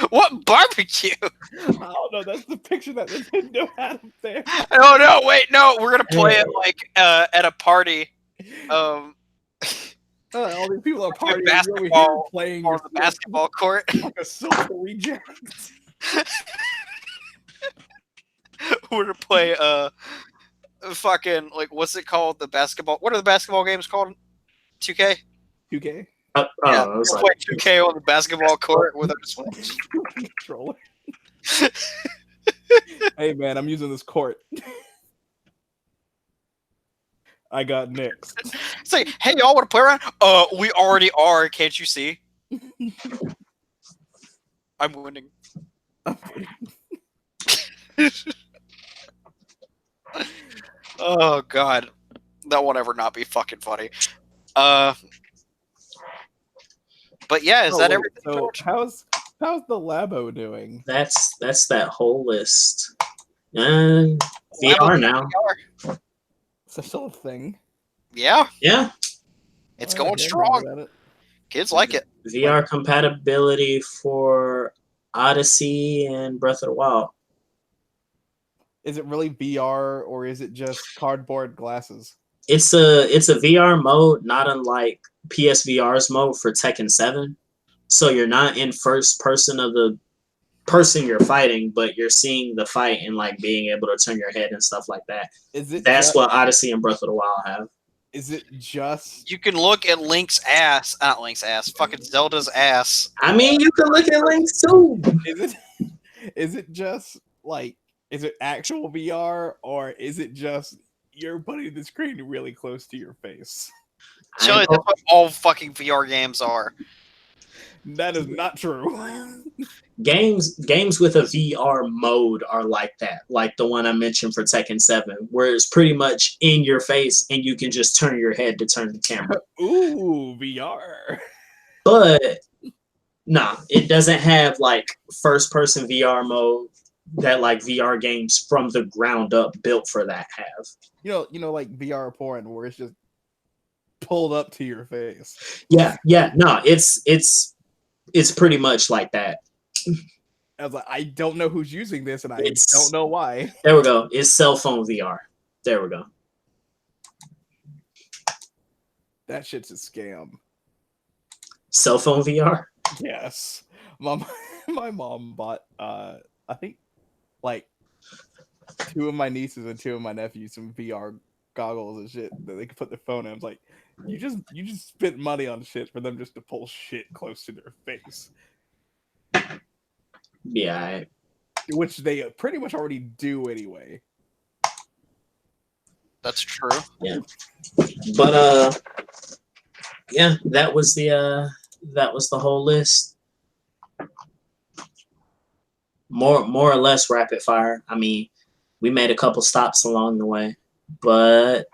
What barbecue? I don't know. That's the picture that Nintendo had up there. Oh no! Wait, no. We're gonna play it like at a party. All these people are partying. You're over here Basketball playing on your the basketball court. like a social reject. We're gonna play fucking like what's it called? The basketball. What are the basketball games called? 2K. 2K Yeah, We're playing 2K on the basketball court with our Switch. controller. Hey man, I'm using this court. I got next. It's like, hey, y'all want to play around? We already are. Can't you see? I'm winning. Oh god, that will never not be fucking funny. But yeah, is that everything? So how's the Labo doing? That's that whole list. And VR now. VR. Is that still a thing? Yeah, Yeah, it's I going didn't know strong. about it. Kids like it. VR compatibility for Odyssey and Breath of the Wild. Is it really VR or is it just cardboard glasses? It's a VR mode, not unlike PSVR's mode for Tekken 7. So you're not in first person of the person you're fighting, but you're seeing the fight and like being able to turn your head and stuff like that. That's what Odyssey and Breath of the Wild have. Is it just You can look at Link's ass, not Link's ass, fucking Zelda's ass. I mean, you can look at links too. is it just like is it actual VR or is it just you're putting the screen really close to your face? Surely that's what all fucking VR games are. That is not true. Games with a VR mode are like that, like the one I mentioned for Tekken 7, where it's pretty much in your face and you can just turn your head to turn the camera. Ooh, VR. But nah, it doesn't have like first person VR mode that like VR games from the ground up built for that have. You know, like VR porn where it's just pulled up to your face. Yeah, no, it's pretty much like that. I was like, I don't know who's using this, and I don't know why. There we go. It's cell phone VR. There we go. That shit's a scam. Cell phone VR? Yes. My mom bought I think like 2 of my nieces and 2 of my nephews some VR goggles and shit that they could put their phone in. I was like, you just spent money on shit for them just to pull shit close to their face. Yeah. Which they pretty much already do anyway. That's true. Yeah. But yeah, that was the whole list. More or less rapid fire. I mean, we made a couple stops along the way, but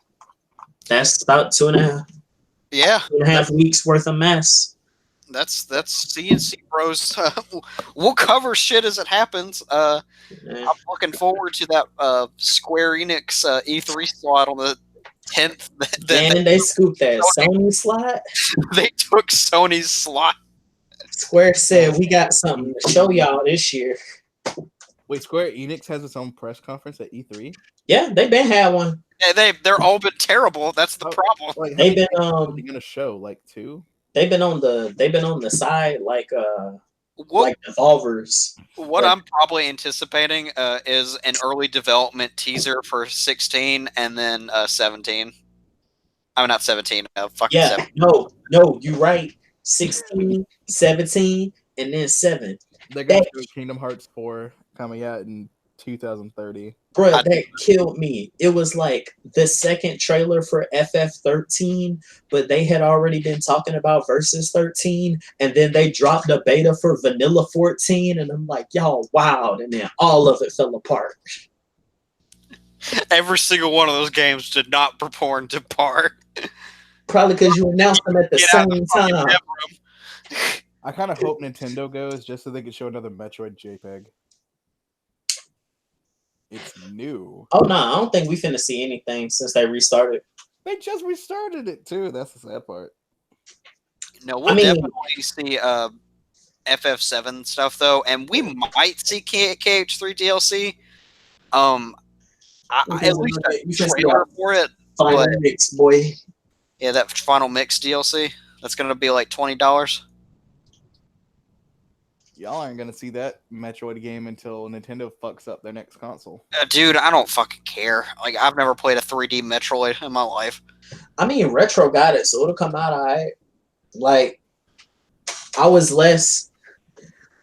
that's about 2.5 Yeah. 2.5 weeks worth of mess. That's C&C Bros. We'll cover shit as it happens. I'm looking forward to that Square Enix E3 slot on the 10th. Man, they scooped that Sony slot. They took Sony's slot. Square said we got something to show y'all this year. Wait, Square Enix has its own press conference at E3? Yeah, they been had one. Yeah, they're all been terrible. That's the problem. Like, They've been gonna show like 2. they've been on the side like What Devolvers. I'm probably anticipating is an early development teaser for 16 and then 17. I'm not 17. Fucking Yeah, 17. no, you right. 16, 17, and then 7. They're gonna show Kingdom Hearts 4 coming out in 2030. Bro, that killed me. It was like the second trailer for FF13, but they had already been talking about Versus 13, and then they dropped a beta for Vanilla 14, and I'm like, y'all, wow, and then all of it fell apart. Every single one of those games did not perform to par. Probably because you announced them at the same time. I kind of hope Nintendo goes just so they could show another Metroid JPEG. It's new. Oh no, I don't think we finna see anything since they restarted. They just restarted it too. That's the sad part. No, we'll definitely see FF7 stuff though, and we might see KH3 DLC. At least a trailer for it. Final mix, boy. Yeah, that final mix DLC. That's gonna be like $20. Y'all aren't gonna see that Metroid game until Nintendo fucks up their next console. Dude, I don't fucking care. Like, I've never played a 3D Metroid in my life. I mean, Retro got it, so it'll come out alright. Like, I was less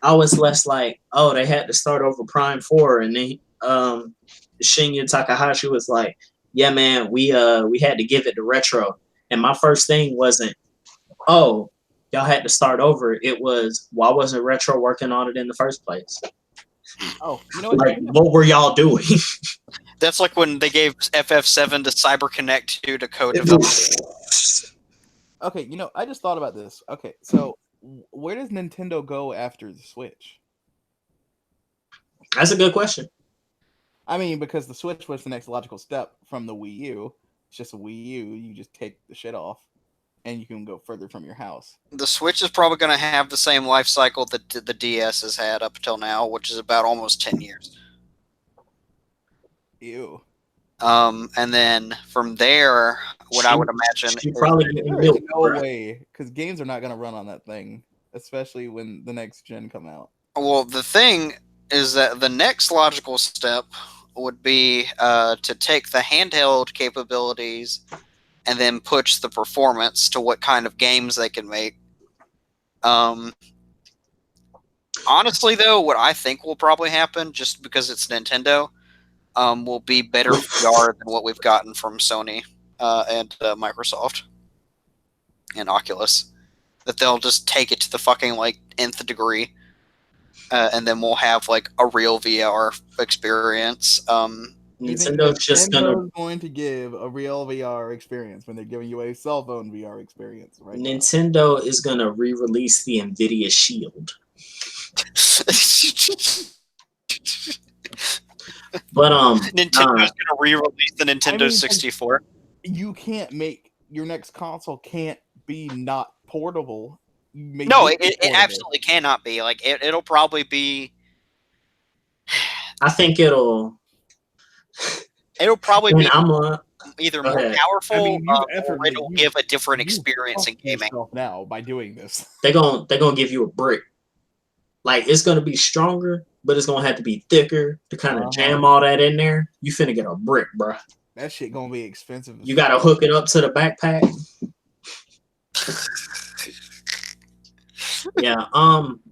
like, oh, they had to start over Prime 4, and then Shinya Takahashi was like, yeah, man, we had to give it to Retro. And my first thing wasn't, oh, y'all had to start over. It was, why wasn't Retro working on it in the first place? Oh, you know what? Like, what were y'all doing? That's like when they gave FF7 to CyberConnect 2 to co-develop. Okay, you know, I just thought about this. Okay, so where does Nintendo go after the Switch? That's a good question. I mean, because the Switch was the next logical step from the Wii U. It's just a Wii U. You just take the shit off, and you can go further from your house. The Switch is probably going to have the same life cycle that the DS has had up until now, which is about almost 10 years. Ew. And then from there, what I would imagine is no way, because games are not going to run on that thing, especially when the next gen come out. Well, the thing is that the next logical step would be to take the handheld capabilities and then push the performance to what kind of games they can make. Honestly, though, what I think will probably happen, just because it's Nintendo, will be better VR than what we've gotten from Sony and Microsoft and Oculus. That they'll just take it to the fucking like nth degree, and then we'll have like a real VR experience. Nintendo's just going to give a real VR experience when they're giving you a cell phone VR experience, right? Nintendo is gonna re-release the Nvidia Shield. But Nintendo's gonna re-release the Nintendo 64. You can't make your next console can't be not portable. No, it absolutely cannot be. Like it'll probably be. I think it'll probably be either more ahead. powerful or it'll give a different experience in gaming. Now by doing this, they're gonna give you a brick. Like it's gonna be stronger, but it's gonna have to be thicker to kind of jam all that in there. You finna get a brick, bro. That shit gonna be expensive. You gotta hook it up to the backpack. Yeah.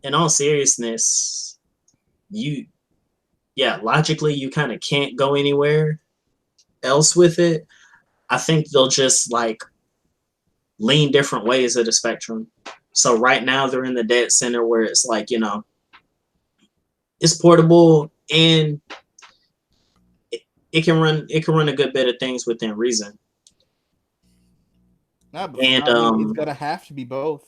In all seriousness, logically you kind of can't go anywhere else with it. I think they'll just like lean different ways of the spectrum. So right now they're in the dead center where it's like, you know, it's portable and it can run a good bit of things within reason. And it's gonna have to be both.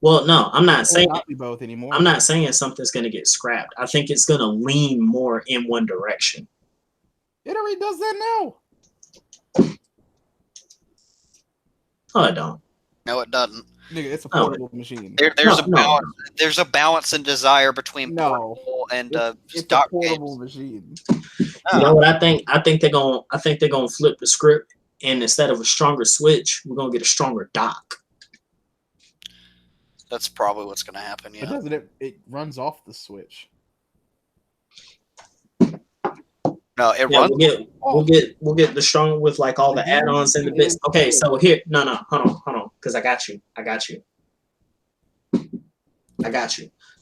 Well, no, I'm not saying not be both anymore. I'm not saying something's going to get scrapped. I think it's going to lean more in one direction. It already does that now. No, I don't. No, it doesn't. Nigga, it's a portable machine. There's a balance and desire between portable and it's dock a portable games. machine. You know what I think? I think they're gonna flip the script, and instead of a stronger Switch, we're gonna get a stronger dock. That's probably what's gonna happen. Yeah. But doesn't it runs off the Switch? No, it runs. We'll get the strong with like all the add-ons and the bits. Okay, so here, no, hold on, because I got you.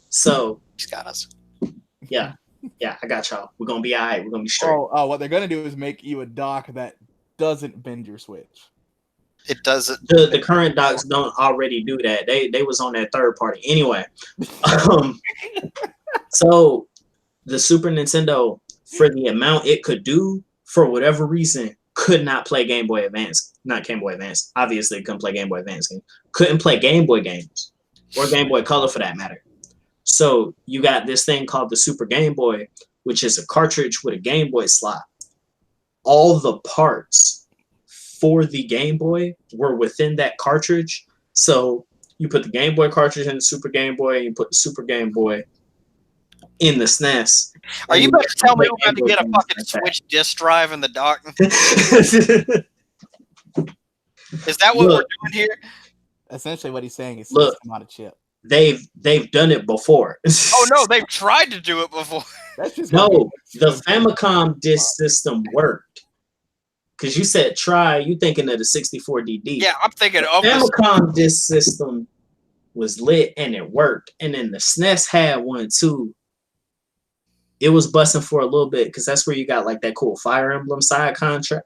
So He's got us. Yeah, I got y'all. We're gonna be all right. We're gonna be straight. Oh, what they're gonna do is make you a dock that doesn't bend your Switch. It doesn't. The current docks don't already do that. They was on that third party anyway. So the Super Nintendo, for the amount it could do, for whatever reason, could not play Game Boy Advance. Not Game Boy Advance. Obviously, it couldn't play Game Boy Advance games. Couldn't play Game Boy games, or Game Boy Color for that matter. So you got this thing called the Super Game Boy, which is a cartridge with a Game Boy slot. All the parts for the Game Boy were within that cartridge. So you put the Game Boy cartridge in the Super Game Boy, and you put the Super Game Boy in the SNES. Are you about to tell me we're about to get a fucking Switch disk drive in the dock? Is that what we're doing here? Essentially, what he's saying is not a chip. They've done it before. Oh no, they've tried to do it before. That's just no. The Famicom disk system worked. Because you said try, you thinking of the 64DD. Yeah, I'm thinking of the Famicom disk system was lit and it worked, and then the SNES had one too. It was busting for a little bit because that's where you got like that cool Fire Emblem side content,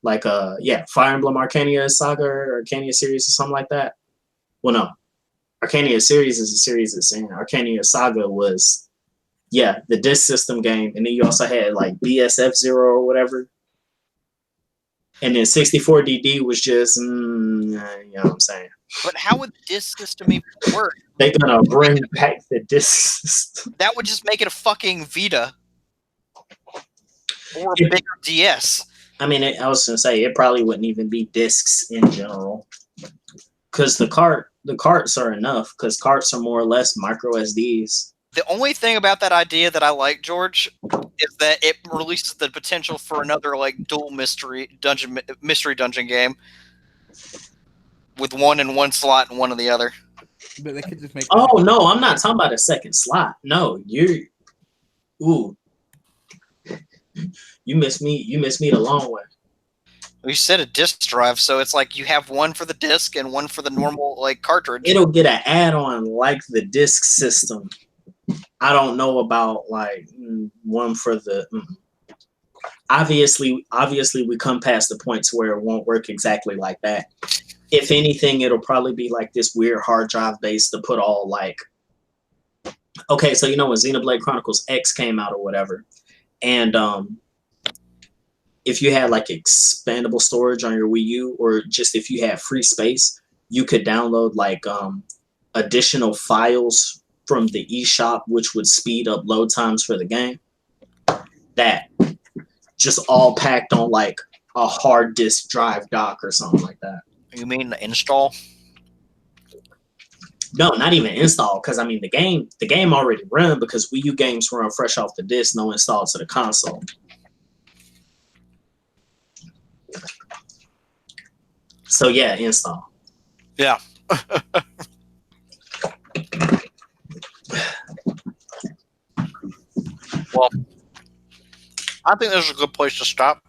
like Fire Emblem Arcania Saga or Arcania series or something like that. Well, no, Arcania series is a series that's in. Arcania Saga was, the disc system game, and then you also had like BSF Zero or whatever. And then 64DD was just, you know what I'm saying. But how would the disc system even work? They're gonna bring back the disc system. That would just make it a fucking Vita or a bigger DS. I mean, I was gonna say it probably wouldn't even be discs in general, because the carts are enough. Because carts are more or less micro SDs. The only thing about that idea that I like, George, is that it releases the potential for another like dual mystery dungeon game with one in one slot and one in the other. But they could just make. Oh no, I'm not talking about a second slot. No, you missed me. You missed me the long way. We said a disc drive, so it's like you have one for the disc and one for the normal like cartridge. It'll get an add-on like the disc system. I don't know about like one for the. Obviously, we come past the points where it won't work exactly like that. If anything, it'll probably be like this weird hard drive base to put all like. Okay, so you know when Xenoblade Chronicles X came out or whatever, and if you had like expandable storage on your Wii U, or just if you had free space, you could download like additional files from the eShop, which would speed up load times for the game. That just all packed on like a hard disk drive dock or something like that. You mean the install? No, not even install, because I mean the game already run, because Wii U games run fresh off the disc, no install to the console. So yeah, install. Yeah. Well, I think this is a good place to stop.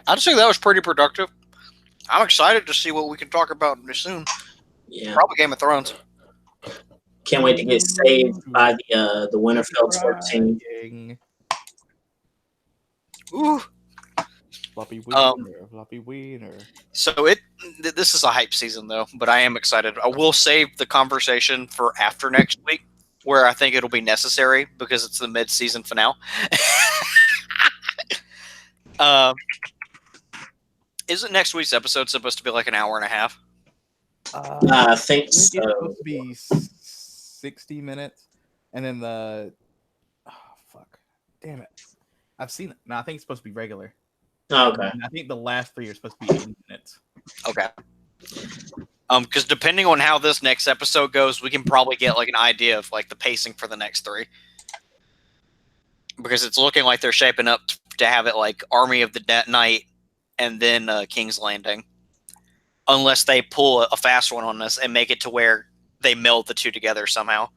I'd say that was pretty productive. I'm excited to see what we can talk about soon. Yeah, probably Game of Thrones. Can't wait to get saved by the Winterfell Twerk team. Ooh. Floppy wiener. So this is a hype season though, but I am excited. I will save the conversation for after next week, where I think it'll be necessary because it's the mid-season finale. Isn't next week's episode supposed to be like an hour and a half? I think It's so. supposed to be 60 minutes, and then fuck, damn it, I've seen it. No, I think it's supposed to be regular. Okay. And I think the last 3 are supposed to be 80 minutes. Okay. Because depending on how this next episode goes, we can probably get like an idea of like the pacing for the next 3. Because it's looking like they're shaping up to have it like Army of the Night and then King's Landing. Unless they pull a fast one on us and make it to where they meld the 2 together somehow.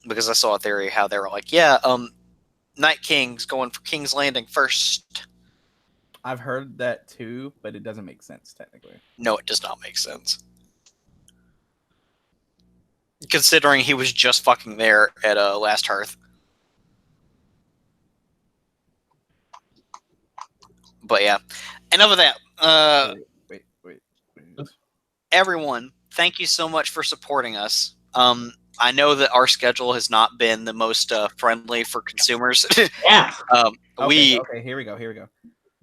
Because I saw a theory how they were like, yeah, Night King's going for King's Landing first. I've heard that too, but it doesn't make sense technically. No, it does not make sense. Considering he was just fucking there at Last Hearth. But yeah, enough of that. Wait. Everyone, thank you so much for supporting us. I know that our schedule has not been the most friendly for consumers. Yeah. Okay, here we go.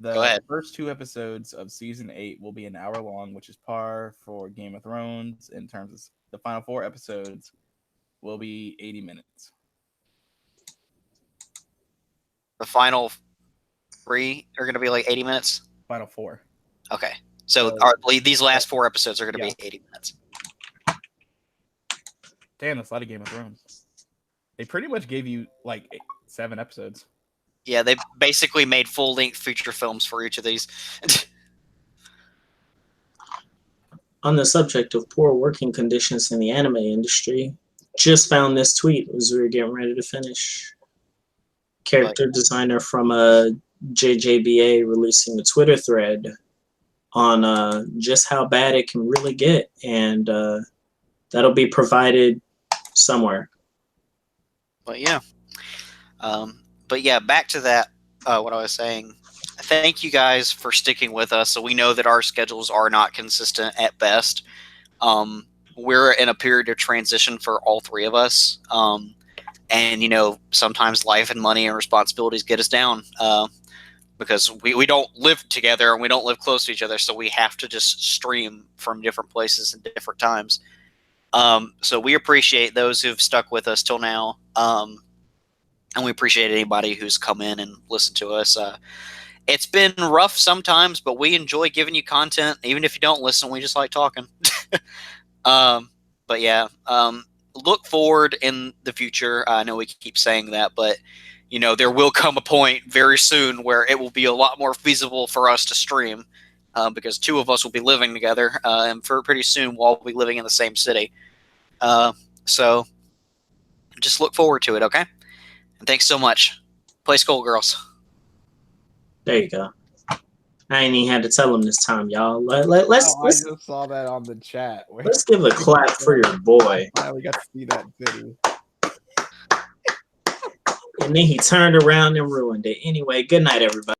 The Go ahead. first 2 episodes of season 8 will be an hour long, which is par for Game of Thrones. In terms of the final 4 episodes, will be 80 minutes. The final 3 are going to be like 80 minutes. Final 4. Okay, so these last 4 episodes are going to be 80 minutes. Damn, that's a lot of Game of Thrones. They pretty much gave you like 7 episodes. Yeah, they basically made full-length feature films for each of these. On the subject of poor working conditions in the anime industry, just found this tweet as we were getting ready to finish. Character designer from JJBA releasing a Twitter thread on just how bad it can really get, and that'll be provided somewhere. But yeah. Back to that, what I was saying. Thank you guys for sticking with us. So we know that our schedules are not consistent at best. We're in a period of transition for all 3 of us. And, sometimes life and money and responsibilities get us down because we don't live together and we don't live close to each other. So we have to just stream from different places and different times. So we appreciate those who've stuck with us till now. And we appreciate anybody who's come in and listened to us. It's been rough sometimes, but we enjoy giving you content. Even if you don't listen, we just like talking. But yeah, look forward in the future. I know we keep saying that, but there will come a point very soon where it will be a lot more feasible for us to stream because 2 of us will be living together, and for pretty soon we'll all be living in the same city. So just look forward to it, okay? And thanks so much. Play Skullgirls. There you go. I ain't even had to tell him this time, y'all. Let's I just saw that on the chat. Let's give a clap for your boy. Finally got to see that video. And then he turned around and ruined it. Anyway, good night, everybody.